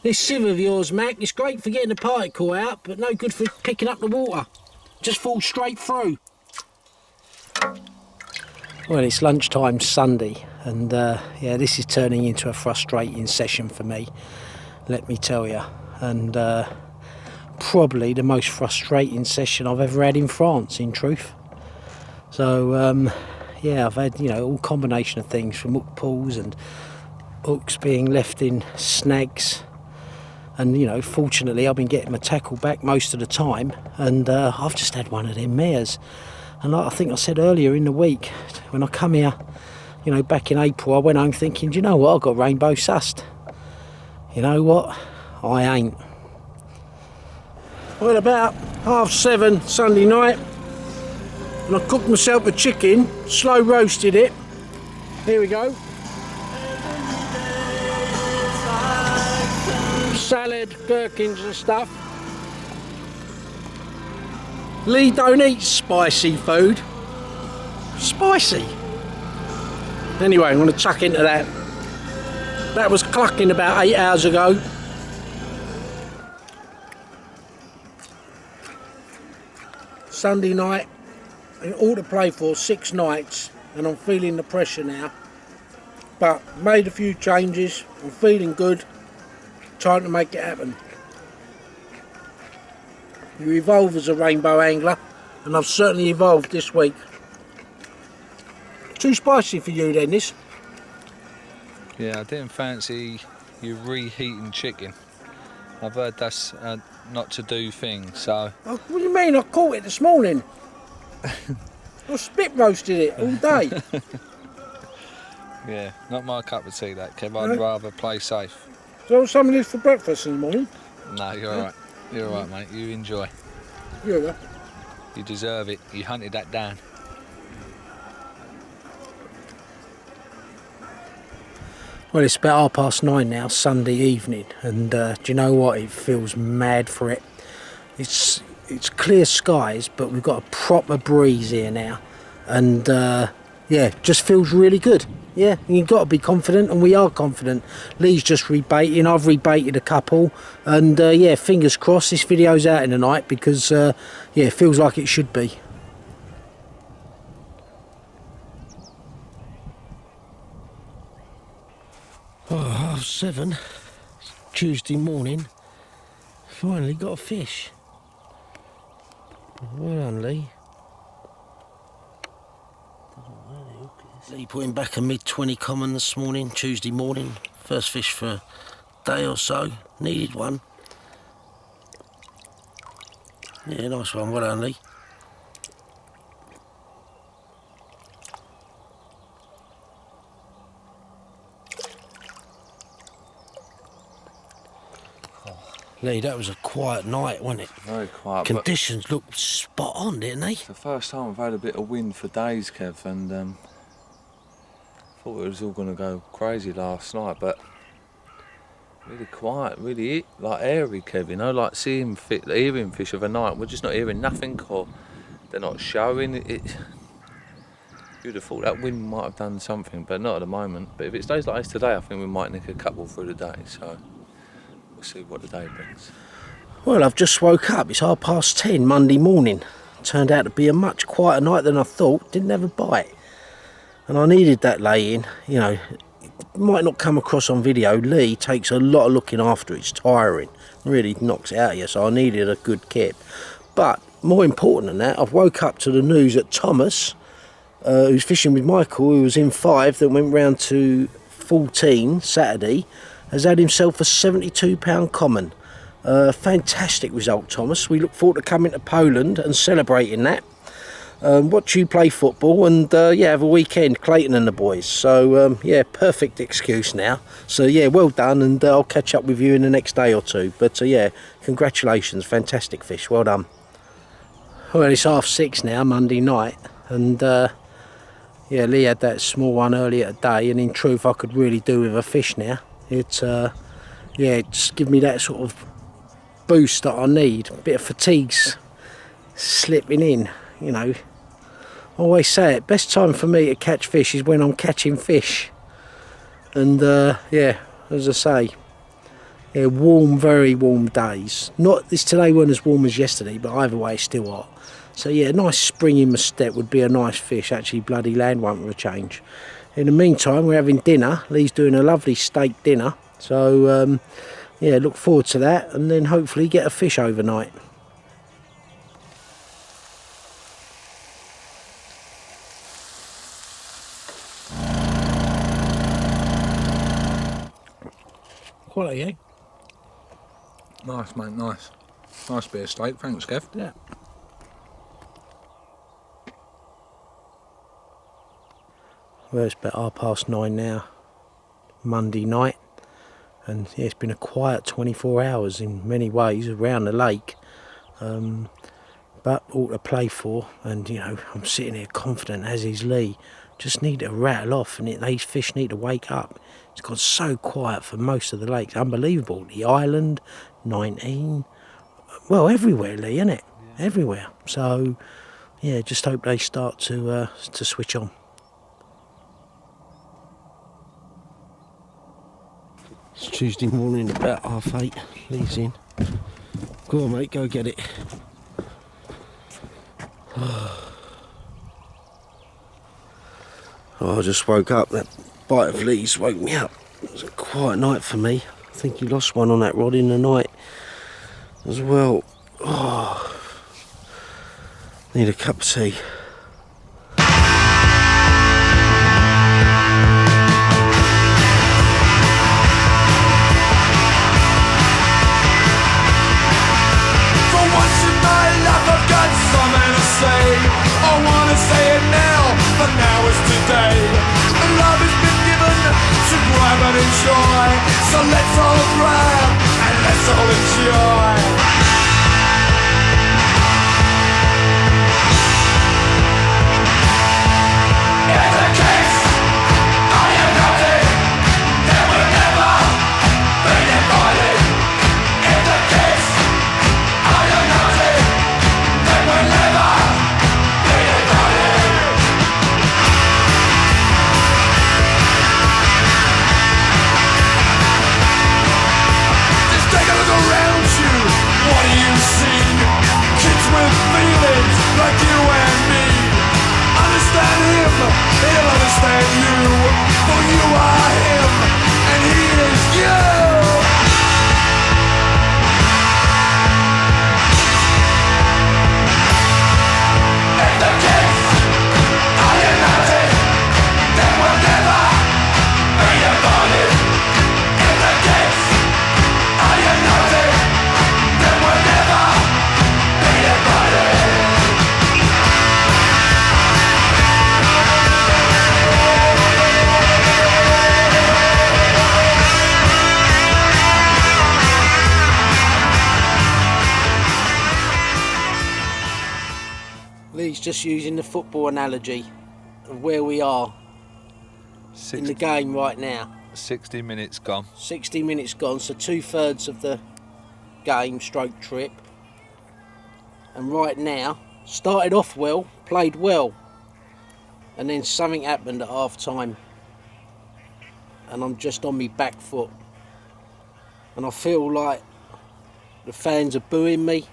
This sieve of yours, Mac, it's great for getting the particle out, but no good for picking up the water. Just falls straight through. Well, it's lunchtime Sunday, and yeah, this is turning into a frustrating session for me, let me tell you. And probably the most frustrating session I've ever had in France, in truth. So, yeah, I've had, you know, all combination of things, from hook pulls and hooks being left in snags. And, you know, fortunately I've been getting my tackle back most of the time, and I've just had one of them mares. And like I think I said earlier in the week, when I come here, you know, back in April, I went home thinking, do you know what, I've got rainbow sussed. You know what, I ain't. Well, about 7:30 Sunday night, and I cooked myself a chicken, slow roasted it. Here we go. Salad, gherkins and stuff. Lee don't eat spicy food. Spicy. Anyway, I'm going to chuck into that. That was clucking about 8 hours ago. Sunday night, all to play for 6 nights, and I'm feeling the pressure now. But made a few changes, I'm feeling good. Trying to make it happen. You evolve as a rainbow angler, and I've certainly evolved this week. Too spicy for you then, this? Yeah, I didn't fancy you reheating chicken. I've heard that's not to do thing, so... Oh, what do you mean? I caught it this morning. I spit roasted it all day. Yeah, not my cup of tea, that, Kev. I'd rather play safe. Do you want some of this for breakfast in the morning? No, you're all right. You're all right, mate. You enjoy. Yeah. You deserve it. You hunted that down. Well, it's about 9:30 now, Sunday evening, and do you know what? It feels mad for it. It's clear skies, but we've got a proper breeze here now, and yeah, just feels really good. Yeah, you've got to be confident, and we are confident. Lee's just rebaiting, I've rebaited a couple, and yeah, fingers crossed this video's out in the night, because yeah, it feels like it should be. Oh, 7:30, Tuesday morning, finally got a fish. Well done, Lee. Lee put him back a mid-20 common this morning, Tuesday morning. First fish for a day or so, needed one. Yeah, nice one, well done, Lee. Lee, that was a quiet night, wasn't it? Very quiet. Conditions looked spot on, didn't they? It's the first time I've had a bit of wind for days, Kev, and thought it was all going to go crazy last night, but really quiet, really like airy, Kev, you know, like hearing fish of a night. We're just not hearing nothing, or they're not showing it. You'd have thought that wind might have done something, but not at the moment. But if it stays like this today, I think we might nick a couple through the day, so we'll see what the day brings. Well, I've just woke up. It's 10:30 Monday morning. Turned out to be a much quieter night than I thought. Didn't have a bite. And I needed that lay-in. You know, it might not come across on video. Lee takes a lot of looking after. It's tiring. Really knocks it out of you. So I needed a good kip. But more important than that, I've woke up to the news that Thomas, who's fishing with Michael, who was in 5, that went round to 14 Saturday, has had himself a £72 common. Fantastic result, Thomas. We look forward to coming to Poland and celebrating that. Watch you play football and yeah, have a weekend, Clayton and the boys. So yeah, perfect excuse now. So yeah, well done, and I'll catch up with you in the next day or two. But yeah, congratulations, fantastic fish, well done. Well, it's 6:30 now, Monday night, and yeah, Lee had that small one earlier today, and in truth, I could really do with a fish now. It's yeah, it's given me that sort of boost that I need. A bit of fatigue's slipping in, you know. I always say it, best time for me to catch fish is when I'm catching fish. And yeah, as I say, yeah, warm, very warm days. Not this today weren't as warm as yesterday, but either way it's still hot. So yeah, a nice spring in my step would be a nice fish. Actually, bloody land won't for a change. In the meantime, we're having dinner. Lee's doing a lovely steak dinner. So yeah, look forward to that, and then hopefully get a fish overnight. Quality, eh? Nice, mate, nice. Nice bit of steak, thanks, Kev. Yeah. Well, it's about 9:30 now, Monday night, and yeah, it's been a quiet 24 hours in many ways around the lake, but all to play for. And you know, I'm sitting here confident, as is Lee. Just need to rattle off, and these fish need to wake up. It's gone so quiet for most of the lakes, unbelievable. The island, 19, well, everywhere, Lee, isn't it? Yeah. Everywhere. So yeah, just hope they start to switch on. It's Tuesday morning, about 8:30. Lee's in. Go on, mate, go get it. Oh, I just woke up. That bite of Lee's woke me up. It was a quiet night for me. I think he lost one on that rod in the night as well. Oh, need a cup of tea. I wanna say it now, but now is today. Love has been given. joy. So let's all grab and let's all enjoy. Like you and me, understand him, he'll understand you. For you are him, and he is you. If the kids are united, then we'll never be divided. If the kids are united, then we'll never be divided. Lee's just using the football analogy of where we are in the game right now. 60 minutes gone. 60 minutes gone, so 2/3 of the game stroke trip. And right now, started off well, played well, and then something happened at half time. And I'm just on my back foot. And I feel like the fans are booing me.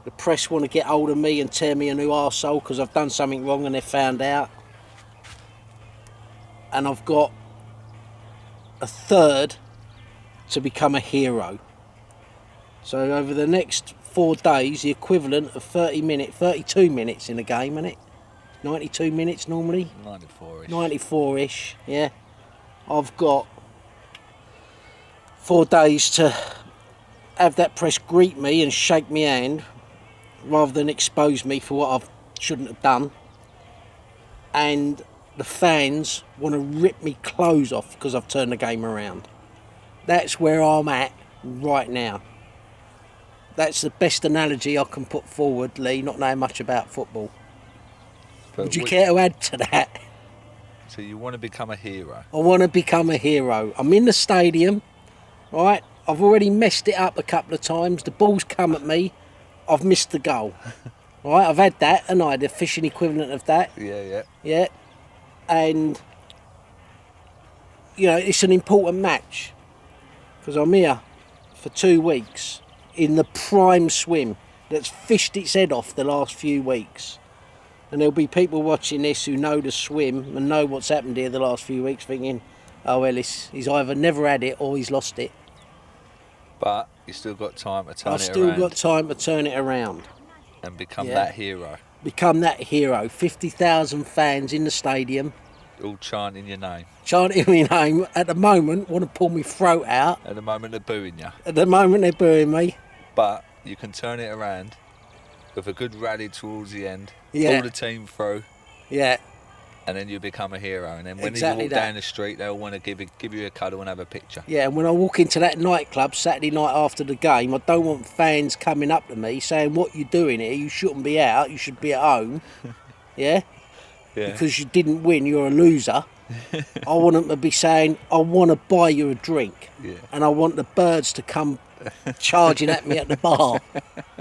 The press want to get hold of me and tear me a new arsehole because I've done something wrong and they found out. And I've got a third to become a hero. So over the next 4 days, the equivalent of 32 minutes in a game, isn't it? 92 minutes normally? 94-ish. 94-ish, yeah. I've got 4 days to have that press greet me and shake me hand rather than expose me for what I shouldn't have done. And the fans want to rip me clothes off because I've turned the game around. That's where I'm at right now. That's the best analogy I can put forward, Lee, not knowing much about football. But Would you care to add to that? So you want to become a hero? I want to become a hero. I'm in the stadium, right? I've already messed it up a couple of times. The ball's come at me. I've missed the goal. Right? I've had that, and I had the fishing equivalent of that. Yeah. Yeah. And, you know, it's an important match because I'm here for 2 weeks in the prime swim that's fished its head off the last few weeks. And there'll be people watching this who know the swim and know what's happened here the last few weeks thinking, oh, Ellis, he's either never had it or he's lost it. But you still got time to turn it around. I've still got time to turn it around. And become that hero. Become that hero. 50,000 fans in the stadium. All chanting your name. Chanting my name. At the moment, want to pull my throat out. At the moment they're booing you. At the moment they're booing me. But you can turn it around with a good rally towards the end. Yeah. Pull the team through. Yeah. And then you become a hero. And then when Exactly you walk that. down the street, they'll want to give you a cuddle and have a picture. Yeah, and when I walk into that nightclub Saturday night after the game, I don't want fans coming up to me saying, what you doing here? You shouldn't be out. You should be at home. Yeah? Yeah. Because you didn't win, you're a loser. I want them to be saying, I want to buy you a drink. Yeah. And I want the birds to come charging at me at the bar.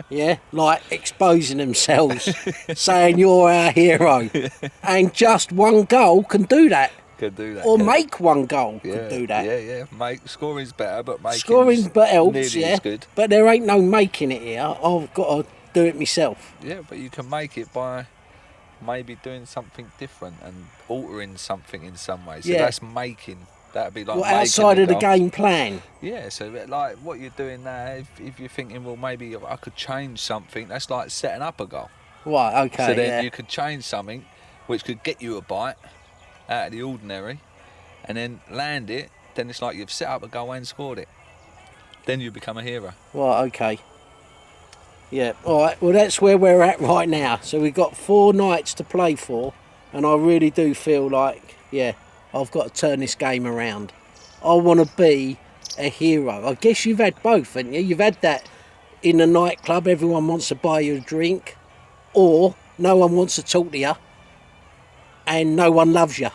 Yeah? Like exposing themselves, saying you're our hero. And just one goal can do that. Could do that. Or yeah. make one goal could do that. Yeah. Scoring's better, but making Scoring's but helps, nearly yeah. as good. But there ain't no making it here. I've got to do it myself. Yeah, but you can make it by maybe doing something different and altering something in some way. So Yeah. that's making. That'd be like Well, making outside of the goal. game plan. Yeah, so like what you're doing now, if you're thinking, well, maybe I could change something, that's like setting up a goal. Right, okay, So then yeah. you could change something which could get you a bite out of the ordinary and then land it, then it's like you've set up a goal and scored it. Then you become a hero. Right, okay. Yeah, all right. Well, that's where we're at right now. So we've got 4 nights to play for, and I really do feel like, yeah, I've got to turn this game around. I want to be a hero. I guess you've had both, haven't you? You've had that in a nightclub, everyone wants to buy you a drink, or no one wants to talk to you and no one loves you.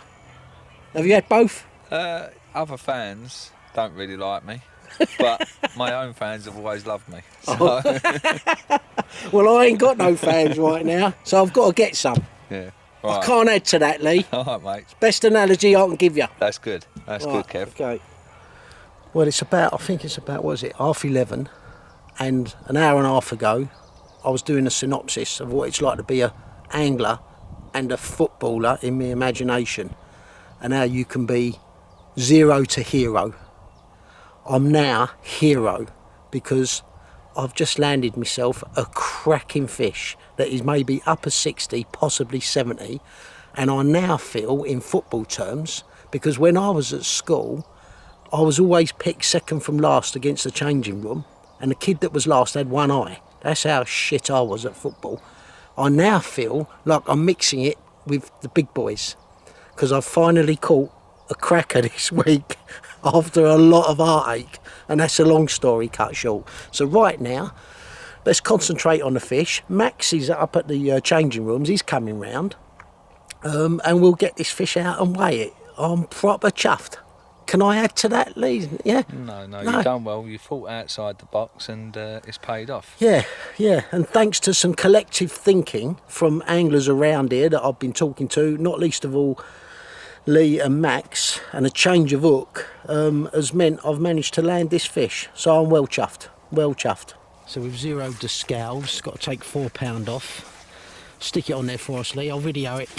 Have you had both? Other fans don't really like me, but my own fans have always loved me. So. Oh. Well, I ain't got no fans right now, so I've got to get some. Yeah. I Right. can't add to that, Lee. All right, mate. Best analogy I can give you. That's good. That's Right, good, Kev. Okay. Well, I think it's about, what is it, 11:30, and an hour and a half ago, I was doing a synopsis of what it's like to be a angler and a footballer in my imagination, and how you can be zero to hero. I'm now hero because I've just landed myself a cracking fish that is maybe upper 60, possibly 70, and I now feel, in football terms, because when I was at school, I was always picked second from last against the changing room, and the kid that was last had one eye. That's how shit I was at football. I now feel like I'm mixing it with the big boys, because I've finally caught a cracker this week after a lot of heartache, and that's a long story cut short. So right now, let's concentrate on the fish. Max is up at the changing rooms, he's coming round, and we'll get this fish out and weigh it. I'm proper chuffed. Can I add to that, Lee? Yeah? No, you've done well. You thought outside the box and it's paid off. Yeah, and thanks to some collective thinking from anglers around here that I've been talking to, not least of all Lee and Max, and a change of hook has meant I've managed to land this fish. So I'm well chuffed. So we've zeroed the scales, got to take £4 off. Stick it on there for us, Lee, I'll video it.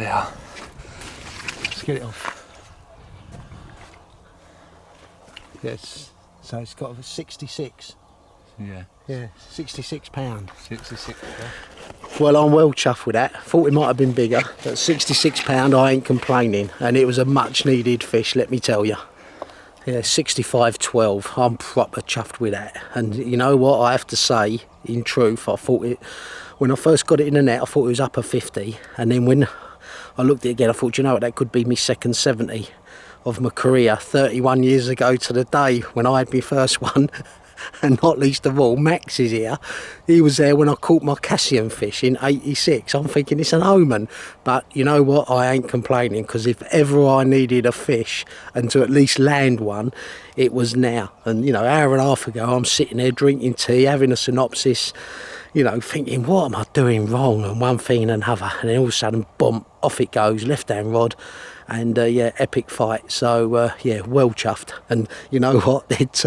Yeah. Let's get it off. Yes, so it's got a 66. Yeah. Yeah, £66. 66. Yeah. Well, I'm well chuffed with that. Thought it might have been bigger, but £66, I ain't complaining. And it was a much needed fish, let me tell you. Yeah, 65.12. I'm proper chuffed with that. And you know what, I have to say, in truth, I thought it, when I first got it in the net, I thought it was upper 50. And then when I looked at it again, I thought, you know what, that could be my second 70 of my career, 31 years ago to the day when I had my first one. And not least of all, Max is here. He was there when I caught my Cassian fish in 86. I'm thinking it's an omen. But you know what? I ain't complaining, because if ever I needed a fish and to at least land one, it was now. And, you know, an hour and a half ago, I'm sitting there drinking tea, having a synopsis, you know, thinking, what am I doing wrong? And one thing and another. And then all of a sudden, boom, off it goes, left-hand rod. And yeah, epic fight. So yeah, well chuffed. And you know what? It's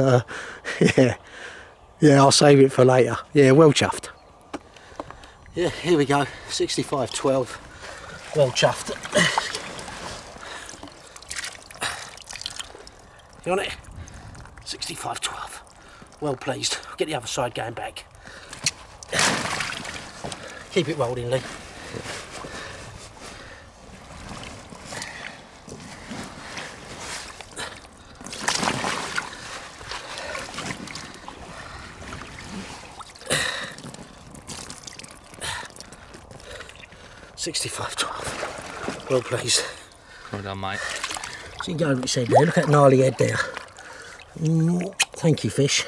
yeah, I'll save it for later. Yeah, well chuffed. Yeah, here we go. 65.12. Well chuffed. You on it? 65.12. Well pleased. Get the other side going back. Keep it rolling, Lee. $65.12. Well pleased. Well done, mate. So you can go over his head there. Look at that gnarly head there. Thank you, fish.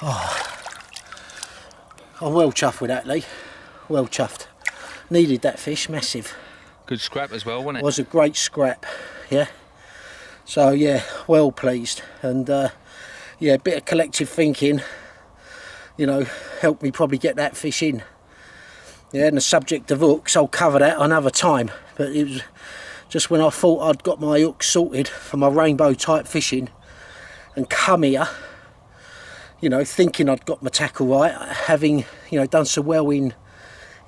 Oh. I'm well chuffed with that, Lee. Well chuffed. Needed that fish, massive. Good scrap as well, wasn't it? Was a great scrap, yeah. So yeah, well pleased. And yeah, a bit of collective thinking, you know, helped me probably get that fish in. Yeah, and the subject of hooks, I'll cover that another time. But it was just when I thought I'd got my hooks sorted for my rainbow type fishing and come here, you know, thinking I'd got my tackle right, having, you know, done so well in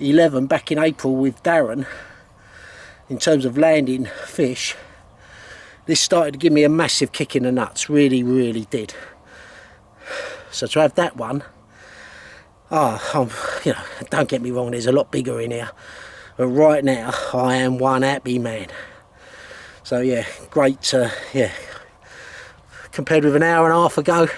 11 back in April with Darren in terms of landing fish. This started to give me a massive kick in the nuts, really did. So to have that one, you know, don't get me wrong, there's a lot bigger in here, but right now I am one happy man. So yeah, great, yeah, compared with an hour and a half ago,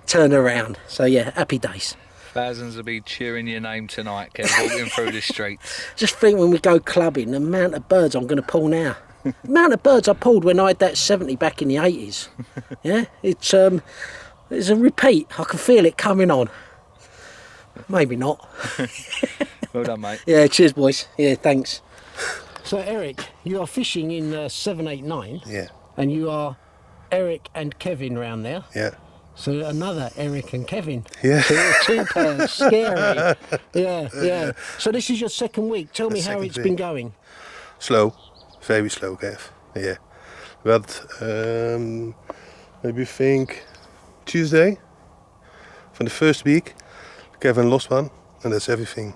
turn around. So yeah, happy days. Thousands will be cheering your name tonight, Kev, walking through the streets. Just think when we go clubbing, the amount of birds I'm going to pull now. The amount of birds I pulled when I had that 70 back in the 80s. Yeah, it's a repeat. I can feel it coming on. Maybe not. Well done, mate. Yeah, cheers, boys. Yeah, thanks. So, Eric, you are fishing in 789. Yeah. And you are Eric and Kevin round there. Yeah. So another Eric and Kevin. Yeah. So you're two pairs. Scary. Yeah, yeah. So this is your second week. Tell me how it's been going. Slow. Very slow, Kev. Yeah. But maybe think Tuesday from the first week, Kevin lost one, and that's everything.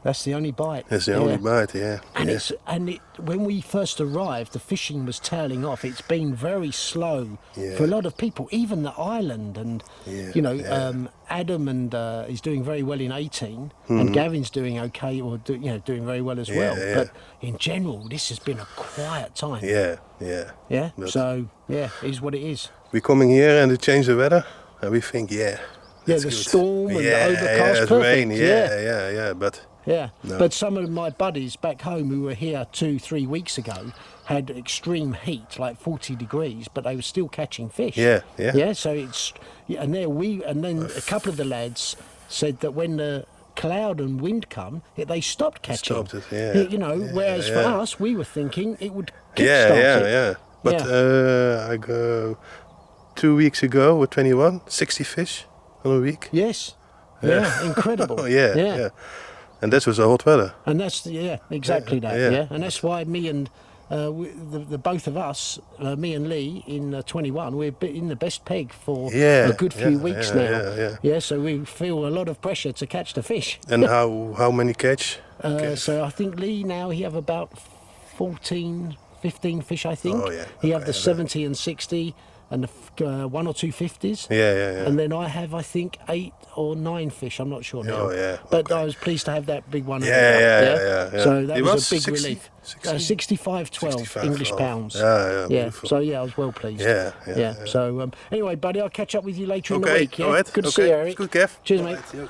That's the only bite. That's the only bite, yeah. And yeah. When we first arrived, the fishing was tailing off. It's been very slow for a lot of people, even the island. And Adam and is doing very well in 18, and Gavin's doing okay, or doing very well as well. Yeah. But in general, this has been a quiet time. Yeah, yeah. Yeah. But So it is what it is. we're coming here and it changed the weather, and we think, Yeah, that's the good. storm and the Yeah, overcast. it's Perfect. rain. Yeah. But Yeah, No. but some of my buddies back home who were here 2-3 weeks ago had extreme heat, like 40 degrees, but they were still catching fish. Yeah. Yeah, so it's and then a couple of the lads said that when the cloud and wind come, they stopped catching. Stopped it, yeah. Whereas for yeah. us, we were thinking it would kickstart it. Yeah. But I go 2 weeks ago with 21, 60 fish on a week. Yes. Yeah, incredible. yeah. And that was the hot weather. And that's exactly that. Yeah, and that's why me and the both of us, me and Lee in 21, we're in the best peg for a good few weeks now. Yeah. So we feel a lot of pressure to catch the fish. And how many catch? So I think Lee now he have about 14, 15 fish. I think. Oh yeah. He have the 70 and 60. And the 1 or 2 50s. Yeah. And then I have, I think, 8 or 9 fish. I'm not sure now. Oh yeah. But I was pleased to have that big one. Yeah. So that It was was a big 60, relief. 65, 65.12 English pounds. Yeah. Beautiful. So I was well pleased. Yeah. So anyway, buddy, I'll catch up with you later in the Okay. week. Yeah. All right. Good to see you, Eric. Good, Kev. Cheers, mate.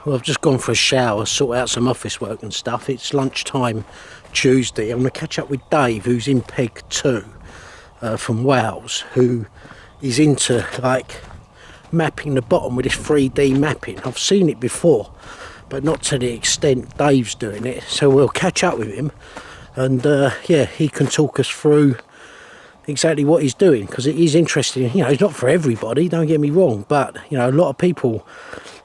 Well, I've just gone for a shower, sort out some office work and stuff. It's lunchtime Tuesday. I'm going to catch up with Dave, who's in Peg 2 from Wales, who is into like mapping the bottom with this 3D mapping. I've seen it before, but not to the extent Dave's doing it. So we'll catch up with him, and he can talk us through exactly what he's doing, because it is interesting. It's not for everybody, don't get me wrong, but a lot of people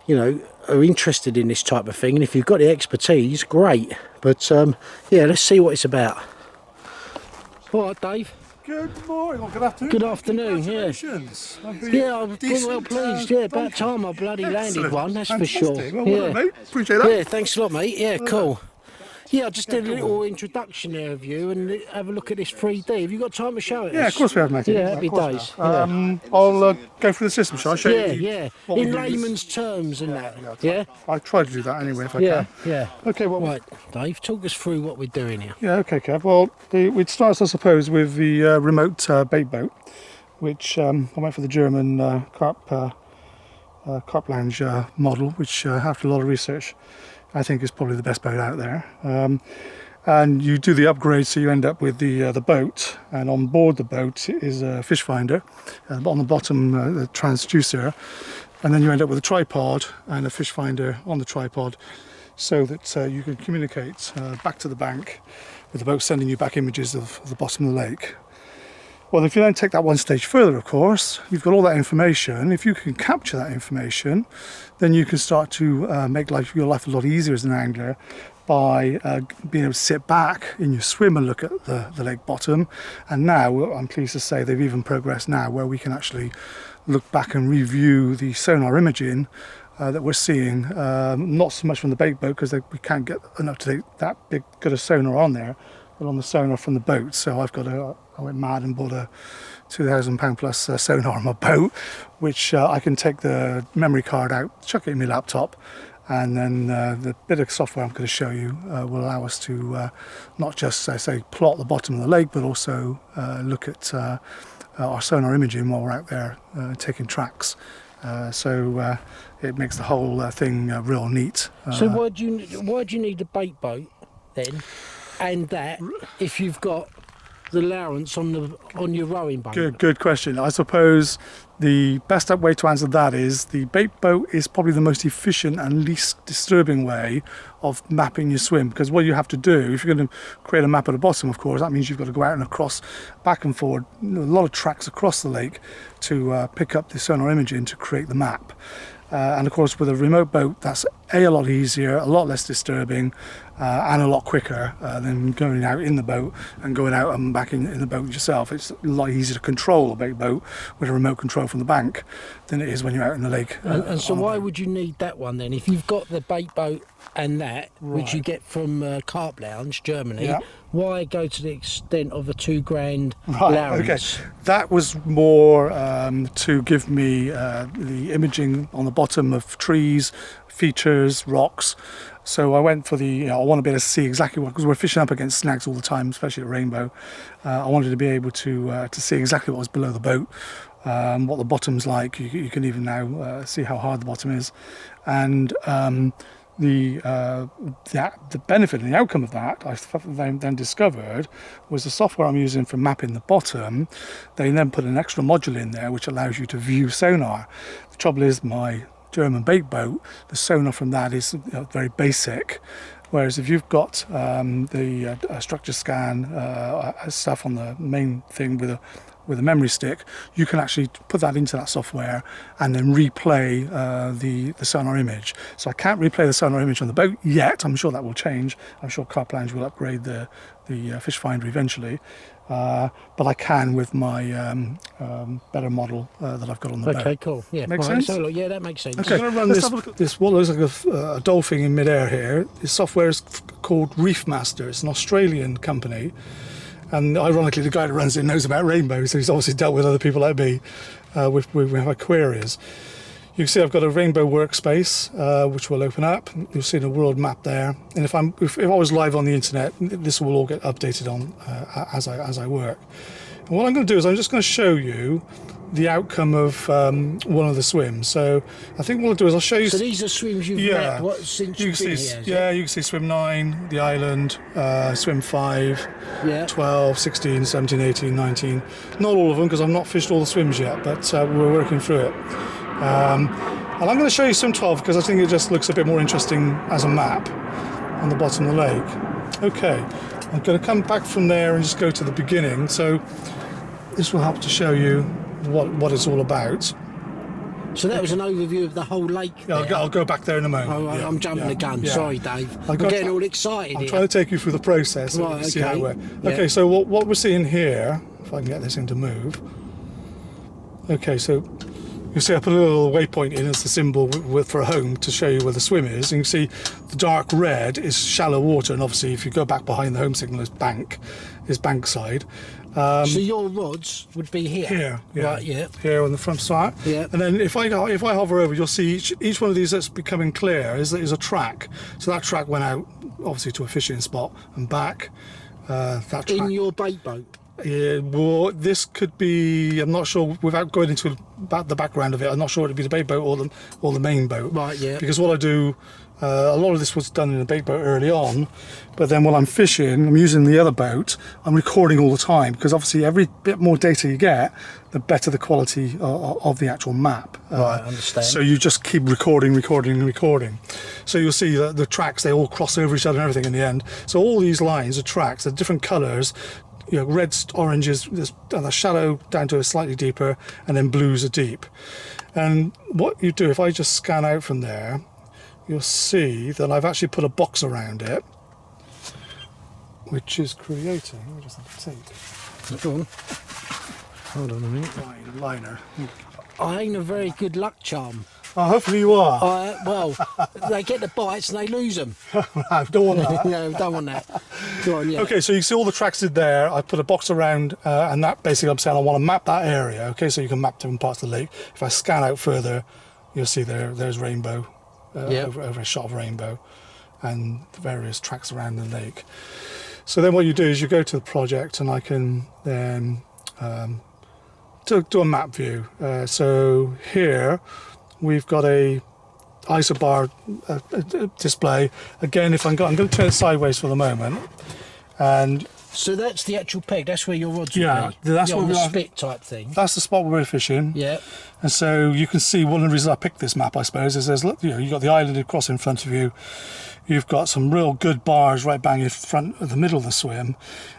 are interested in this type of thing, and if you've got the expertise, great. But let's see what it's about. All right, Dave. Good morning, or good afternoon. Good afternoon, Congratulations. Yeah, I'm well pleased. Yeah, about time I bloody landed one, that's Fantastic. for sure. Well done, mate. Appreciate that. Yeah, thanks a lot, mate. Yeah, cool. Yeah, I just did a little introduction there of you and have a look at this 3D. Have you got time to show it Yeah, us? of course we have, mate. Yeah, happy days. I'll go through the system, shall I show you? Yeah. what In we do? layman's terms and that. Yeah? I try to do that anyway if I Yeah, can. yeah. Okay, well, Right, Dave, talk us through what we're doing here. yeah, okay, Kev. Well, it starts, I suppose, with the remote bait boat, which I went for the German carp lounge model, which after a lot of research, I think is probably the best boat out there. And you do the upgrade, so you end up with the boat, and on board the boat is a fish finder, on the bottom the transducer, and then you end up with a tripod and a fish finder on the tripod, so that you can communicate back to the bank with the boat sending you back images of the bottom of the lake. Well, if you then take that one stage further, of course, you've got all that information. If you can capture that information, then you can start to make your life a lot easier as an angler by being able to sit back in your swim and look at the lake bottom. And now, I'm pleased to say, they've even progressed now where we can actually look back and review the sonar imaging that we're seeing, not so much from the bait boat, because we can't get an up-to-date that big good a sonar on there, but on the sonar from the boat. So I went mad and bought a £2,000 plus sonar on my boat, which I can take the memory card out, chuck it in my laptop, and then the bit of software I'm going to show you will allow us to not just, plot the bottom of the lake, but also look at our sonar imaging while we're out there taking tracks. So it makes the whole thing real neat. So why do you need a bait boat then, and that if you've got the allowance on your rowing boat? Good question. I suppose the best way to answer that is the bait boat is probably the most efficient and least disturbing way of mapping your swim, because what you have to do, if you're going to create a map at the bottom, of course, that means you've got to go out and across, back and forward, a lot of tracks across the lake to pick up the sonar imaging to create the map. And of course, with a remote boat, that's a lot easier, a lot less disturbing, and a lot quicker than going out in the boat and going out and back in the boat yourself. It's a lot easier to control a big boat with a remote control from the bank than it is when you're out in the lake. And so why would you need that one then? If you've got the bait boat and that, which you get from Carp Lounge, Germany, why go to the extent of a £2,000 allowance? Okay, that was more to give me the imaging on the bottom of trees, features, rocks. So I went for the, I want to be able to see exactly what, because we're fishing up against snags all the time, especially at Rainbow. I wanted to be able to see exactly what was below the boat, what the bottom's like. You can even now see how hard the bottom is. And the benefit and the outcome of that, I then discovered, was the software I'm using for mapping the bottom. They then put an extra module in there which allows you to view sonar. The trouble is, my German bait boat, the sonar from that is very basic, whereas if you've got the structure scan stuff on the main thing with a memory stick, you can actually put that into that software and then replay the sonar image. So I can't replay the sonar image on the boat yet. I'm sure that will change. I'm sure Carp Lounge will upgrade the fish finder eventually. But I can with my better model that I've got on the boat. Okay, cool. Yeah, makes sense. So, yeah, that makes sense. Okay, I'm going to run this what looks like a dolphin in midair here. This software is called Reef Master. It's an Australian company, and ironically, the guy that runs it knows about rainbows, so he's obviously dealt with other people like me with aquariums. You can see I've got a rainbow workspace which will open up. You'll see the world map there. And if I was live on the internet, this will all get updated on as I work. And what I'm going to do is I'm just going to show you the outcome of one of the swims. So I think what I'll do is I'll show you. So these are swims you've met since you've been here? Yeah, you can see swim 9, the island, swim 5, 12, 16, 17, 18, 19. Not all of them because I've not fished all the swims yet, but we're working through it. And I'm going to show you swim 12 because I think it just looks a bit more interesting as a map on the bottom of the lake. Okay, I'm going to come back from there and just go to the beginning. So this will help to show you what it's all about. So that was an overview of the whole lake. Yeah, I'll go back there in a moment. Oh, I'm jumping the gun. Yeah. Sorry, Dave. I'm getting all excited. I'm trying to take you through the process. Right, see how it works. Yeah. Okay, so what we're seeing here, if I can get this thing to move. Okay, so you see I put a little waypoint in as the symbol for a home to show you where the swim is. And you can see the dark red is shallow water, and obviously if you go back behind the home signal is bankside. So your rods would be here? Here, yeah. Right, yeah. Here on the front side. Yeah. And then if I hover over, you'll see each one of these that's becoming clear is a track. So that track went out, obviously, to a fishing spot and back. That track. In your bait boat? Yeah, well, this could be, I'm not sure, without going into the background of it, I'm not sure it'd be the bait boat or the main boat. Right, yeah. Because what I do, a lot of this was done in a bait boat early on, but then while I'm fishing, I'm using the other boat, I'm recording all the time, because obviously every bit more data you get, the better the quality of the actual map. Right, I understand. So you just keep recording. So you'll see that the tracks, they all cross over each other and everything in the end. So all these lines are tracks, they're different colours. You know, reds, oranges, the shallow down to a slightly deeper, and then blues are deep. And what you do, if I just scan out from there, you'll see that I've actually put a box around it, which is creating. Let me just have a take. Go on. Hold on a minute. Liner. I ain't a very good luck charm. Oh, hopefully you are. Well, they get the bites and they lose them. I don't want that. No, don't want that. Go on, yeah. Okay, so you see all the tracks in there. I put a box around, and that basically I'm saying I want to map that area. Okay, so you can map different parts of the lake. If I scan out further, you'll see there's rainbow, over a shot of rainbow, and the various tracks around the lake. So then what you do is you go to the project, and I can then do a map view. So here we've got a isobar display. Again, if I'm going to turn it sideways for the moment, and so that's the actual peg. That's where your rods will be. That's on what the we are. spit type thing. That's the spot where we're fishing. Yeah. And so you can see one of the reasons I picked this map, I suppose, is there's you've got the island across in front of you. You've got some real good bars right bang in front of the middle of the swim,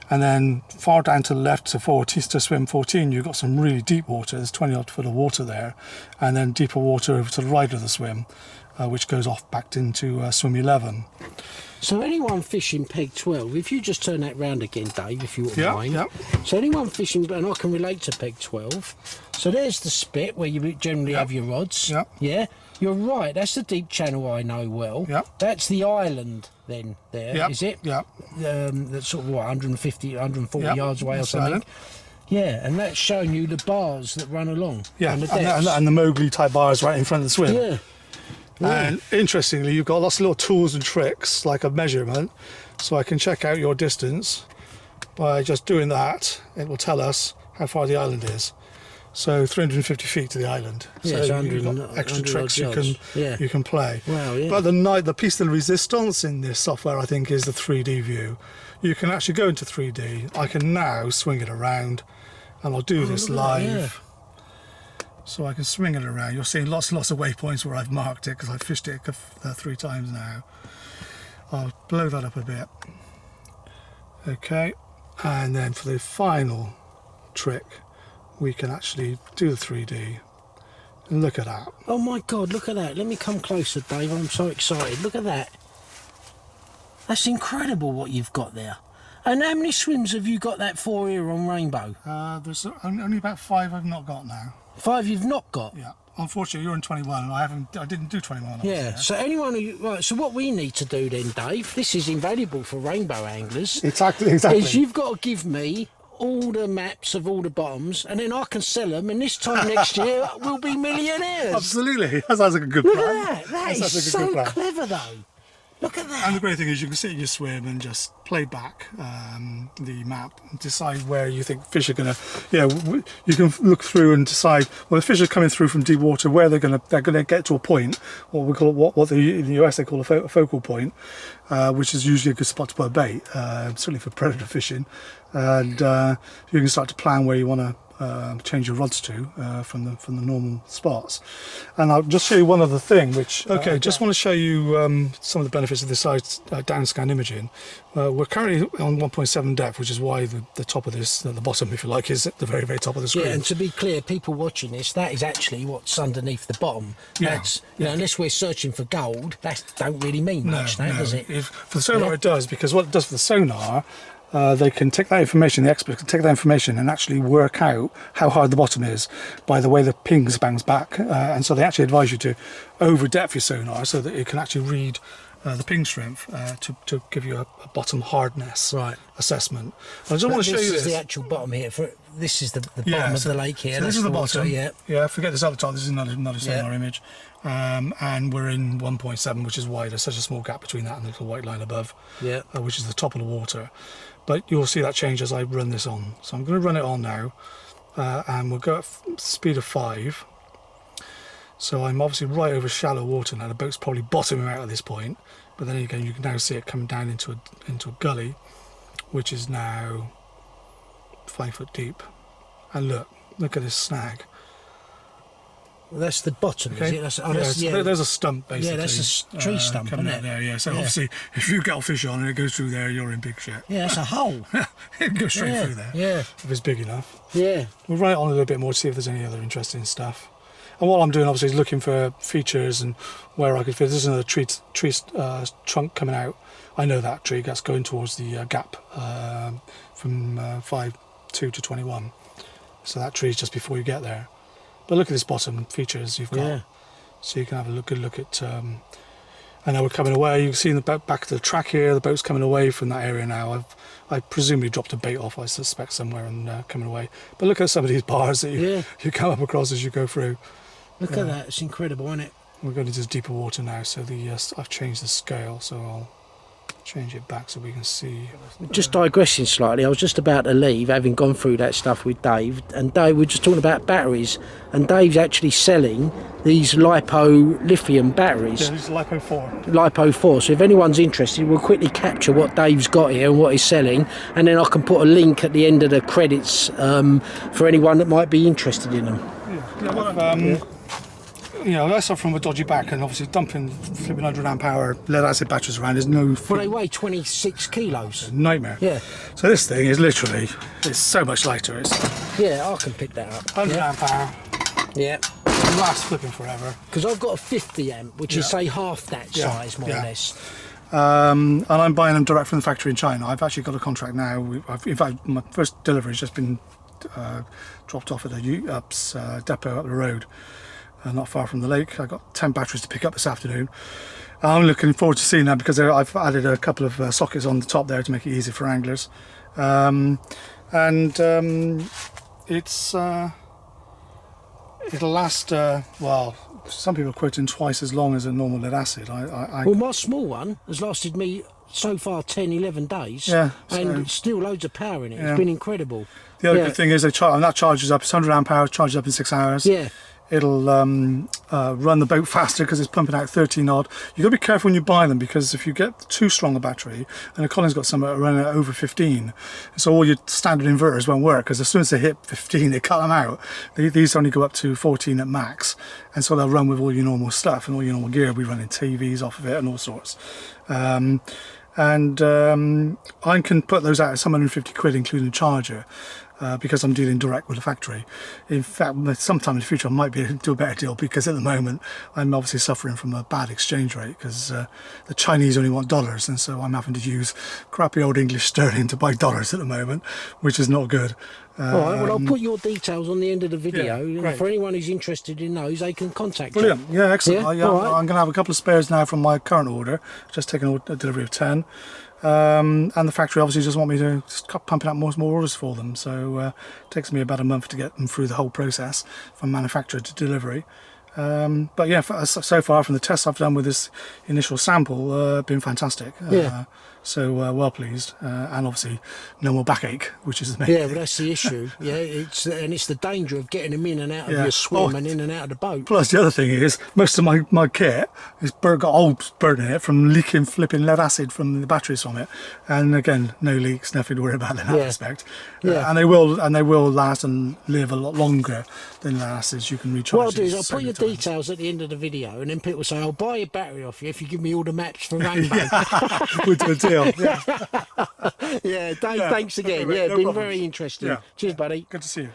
and then far down to the left to swim 14, you've got some really deep water. There's 20 odd foot of water there, and then deeper water over to the right of the swim, which goes off back into swim 11. So anyone fishing peg 12, if you just turn that round again, Dave, if you wouldn't mind. Yeah. So anyone fishing, and I can relate to peg 12. So there's the spit where you generally have your rods. Yeah. Yeah. You're right. That's the deep channel I know well. Yeah. That's the island then. There is it? Yeah. That's sort of what 150, 140 yards away or that's something. island. Yeah, and that's showing you the bars that run along. Yeah, and the depths. and the Mowgli type bars right in front of the swim. Yeah. And interestingly, you've got lots of little tools and tricks like a measurement, so I can check out your distance by just doing that. It will tell us how far the island is. So 350 feet to the island. Yeah, so it's you've got extra tricks you can play. Wow, yeah. But the piece de resistance in this software, I think, is the 3D view. You can actually go into 3D. I can now swing it around, and I'll do this live. So I can swing it around. You're seeing lots and lots of waypoints where I've marked it because I've fished it 3 times now. I'll blow that up a bit. Okay, and then for the final trick, we can actually do the 3D. And look at that. Oh my God, look at that. Let me come closer, Dave. I'm so excited. Look at that. That's incredible what you've got there. And how many swims have you got that for here on Rainbow? There's only about 5 I've not got now. 5 you've not got? Yeah. Unfortunately, you're in 21, and I didn't do 21. Yeah. So anyone who so what we need to do then, Dave? This is invaluable for rainbow anglers. Exactly. Is you've got to give me all the maps of all the bottoms, and then I can sell them, and this time next year we'll be millionaires. Absolutely. That sounds like a good plan. Look at that. That is so clever, though. Look at that. And the great thing is you can sit in your swim and just play back the map and decide where you think fish are going to, you can look through and decide, well, the fish are coming through from deep water, where they're going to get to a point, or we call it what in the US they call a focal point, which is usually a good spot to put a bait, certainly for predator fishing. And you can start to plan where you want to change your rods to from the normal spots. And I'll just show you one other thing, which just want to show you some of the benefits of this downscan imaging. We're currently on 1.7 depth, which is why the top of this, the bottom if you like, is at the very, very top of the screen. Yeah, and to be clear, people watching this, that is actually what's underneath the bottom. That's, unless we're searching for gold, that don't really mean much, does it? For the sonar it does, because what it does for the sonar, they can take that information, the experts can take that information and actually work out how hard the bottom is by the way the pings bangs back. And so they actually advise you to over depth your sonar so that it can actually read the ping strength to give you a bottom hardness assessment. I just want to show you this. This is the actual bottom here. This is the bottom of the lake here. So this is the bottom. Yeah, forget this other top. This is another sonar image. And we're in 1.7, which is why there's such a small gap between that and the little white line above, which is the top of the water. But you'll see that change as I run this on. So I'm going to run it on now, and we'll go at speed of 5. So I'm obviously right over shallow water now. The boat's probably bottoming out at this point, but then again you can now see it coming down into a gully, which is now 5 foot deep. And look at this snag. Well, that's the bottom, is it? There's a stump basically. Yeah, that's a tree stump, coming isn't out there. So obviously, if you get a fish on and it goes through there, you're in big shit. Yeah, that's a hole. It goes straight through there. Yeah, if it's big enough. Yeah. We'll run it on a little bit more to see if there's any other interesting stuff. And what I'm doing obviously is looking for features and where I could fit. There's another tree trunk coming out. I know that tree that's going towards the gap from 5.2 to 21. So that tree is just before you get there. But look at this bottom features you've got. Yeah. So you can have a good look at. And now we're coming away. You can see in the back of the track here, the boat's coming away from that area now. I presumably dropped a bait off, I suspect, somewhere and coming away. But look at some of these bars that you come up across as you go through. Look at that, it's incredible, isn't it? We're going into deeper water now, so I've changed the scale, so I'll change it back so we can see. Just digressing slightly, I was just about to leave, having gone through that stuff with Dave, and Dave, we were just talking about batteries, and Dave's actually selling these lipo lithium batteries. Yeah, this is Lipo 4. Lipo 4. So if anyone's interested, we'll quickly capture what Dave's got here and what he's selling, and then I can put a link at the end of the credits for anyone that might be interested in them. You know, I suffer from a dodgy back, and obviously dumping flipping 100 amp hour lead acid batteries around is no. Well, they weigh 26 kilos. Nightmare. Yeah. So this thing is literally, it's so much lighter. It's Yeah, I can pick that up. 100 amp hour. Yeah. It lasts flipping forever. Because I've got a 50 amp, which is say half that size, more or less. And I'm buying them direct from the factory in China. I've actually got a contract now. In fact, my first delivery's just been dropped off at the UPS depot up the road. Not far from the lake. I got 10 batteries to pick up this afternoon. I'm looking forward to seeing that because I've added a couple of sockets on the top there to make it easy for anglers. It's it'll last well, some people are quoting twice as long as a normal lead acid. Well, my small one has lasted me so far 10-11 days, and still loads of power in it. It's been incredible. The other good thing is and that charges up. It's 100 amp hours, charges up in 6 hours. Yeah. It'll run the boat faster because it's pumping out 13 odd. You've got to be careful when you buy them, because if you get too strong a battery, and Colin's got some that are running at over 15, so all your standard inverters won't work, because as soon as they hit 15 they cut them out. These only go up to 14 at max, and so they'll run with all your normal stuff and all your normal gear. We're running TVs off of it and all sorts. I can put those out at some 150 quid including the charger. Because I'm dealing direct with the factory. In fact, sometime in the future I might be able to do a better deal, because at the moment I'm obviously suffering from a bad exchange rate, because the Chinese only want dollars, and so I'm having to use crappy old English sterling to buy dollars at the moment, which is not good. All right, well, I'll put your details on the end of the video, and for anyone who's interested in those, they can contact you. Brilliant, yeah, excellent. Yeah? I'm going to have a couple of spares now from my current order, just taking a delivery of 10. And the factory obviously just want me to just keep pumping out more orders for them, so it takes me about a month to get them through the whole process from manufacturer to delivery. But yeah, so far from the tests I've done with this initial sample, been fantastic. So well pleased, and obviously no more backache, which is the main thing. Well, that's the issue. It's the danger of getting them in and out of your swim and in and out of the boat. Plus the other thing is, most of my kit is got holes burnt in it from leaking flipping lead acid from the batteries from it, and again, no leaks, nothing to worry about in that respect. And they will last and live a lot longer than lead acids. You can recharge. What I'll do is I'll put your details at the end of the video, and then people say, "I'll buy your battery off you if you give me all the maps for Rainbow." We'll do a deal. Dave, thanks again. Okay, Been very interesting. Cheers, buddy. Good to see you.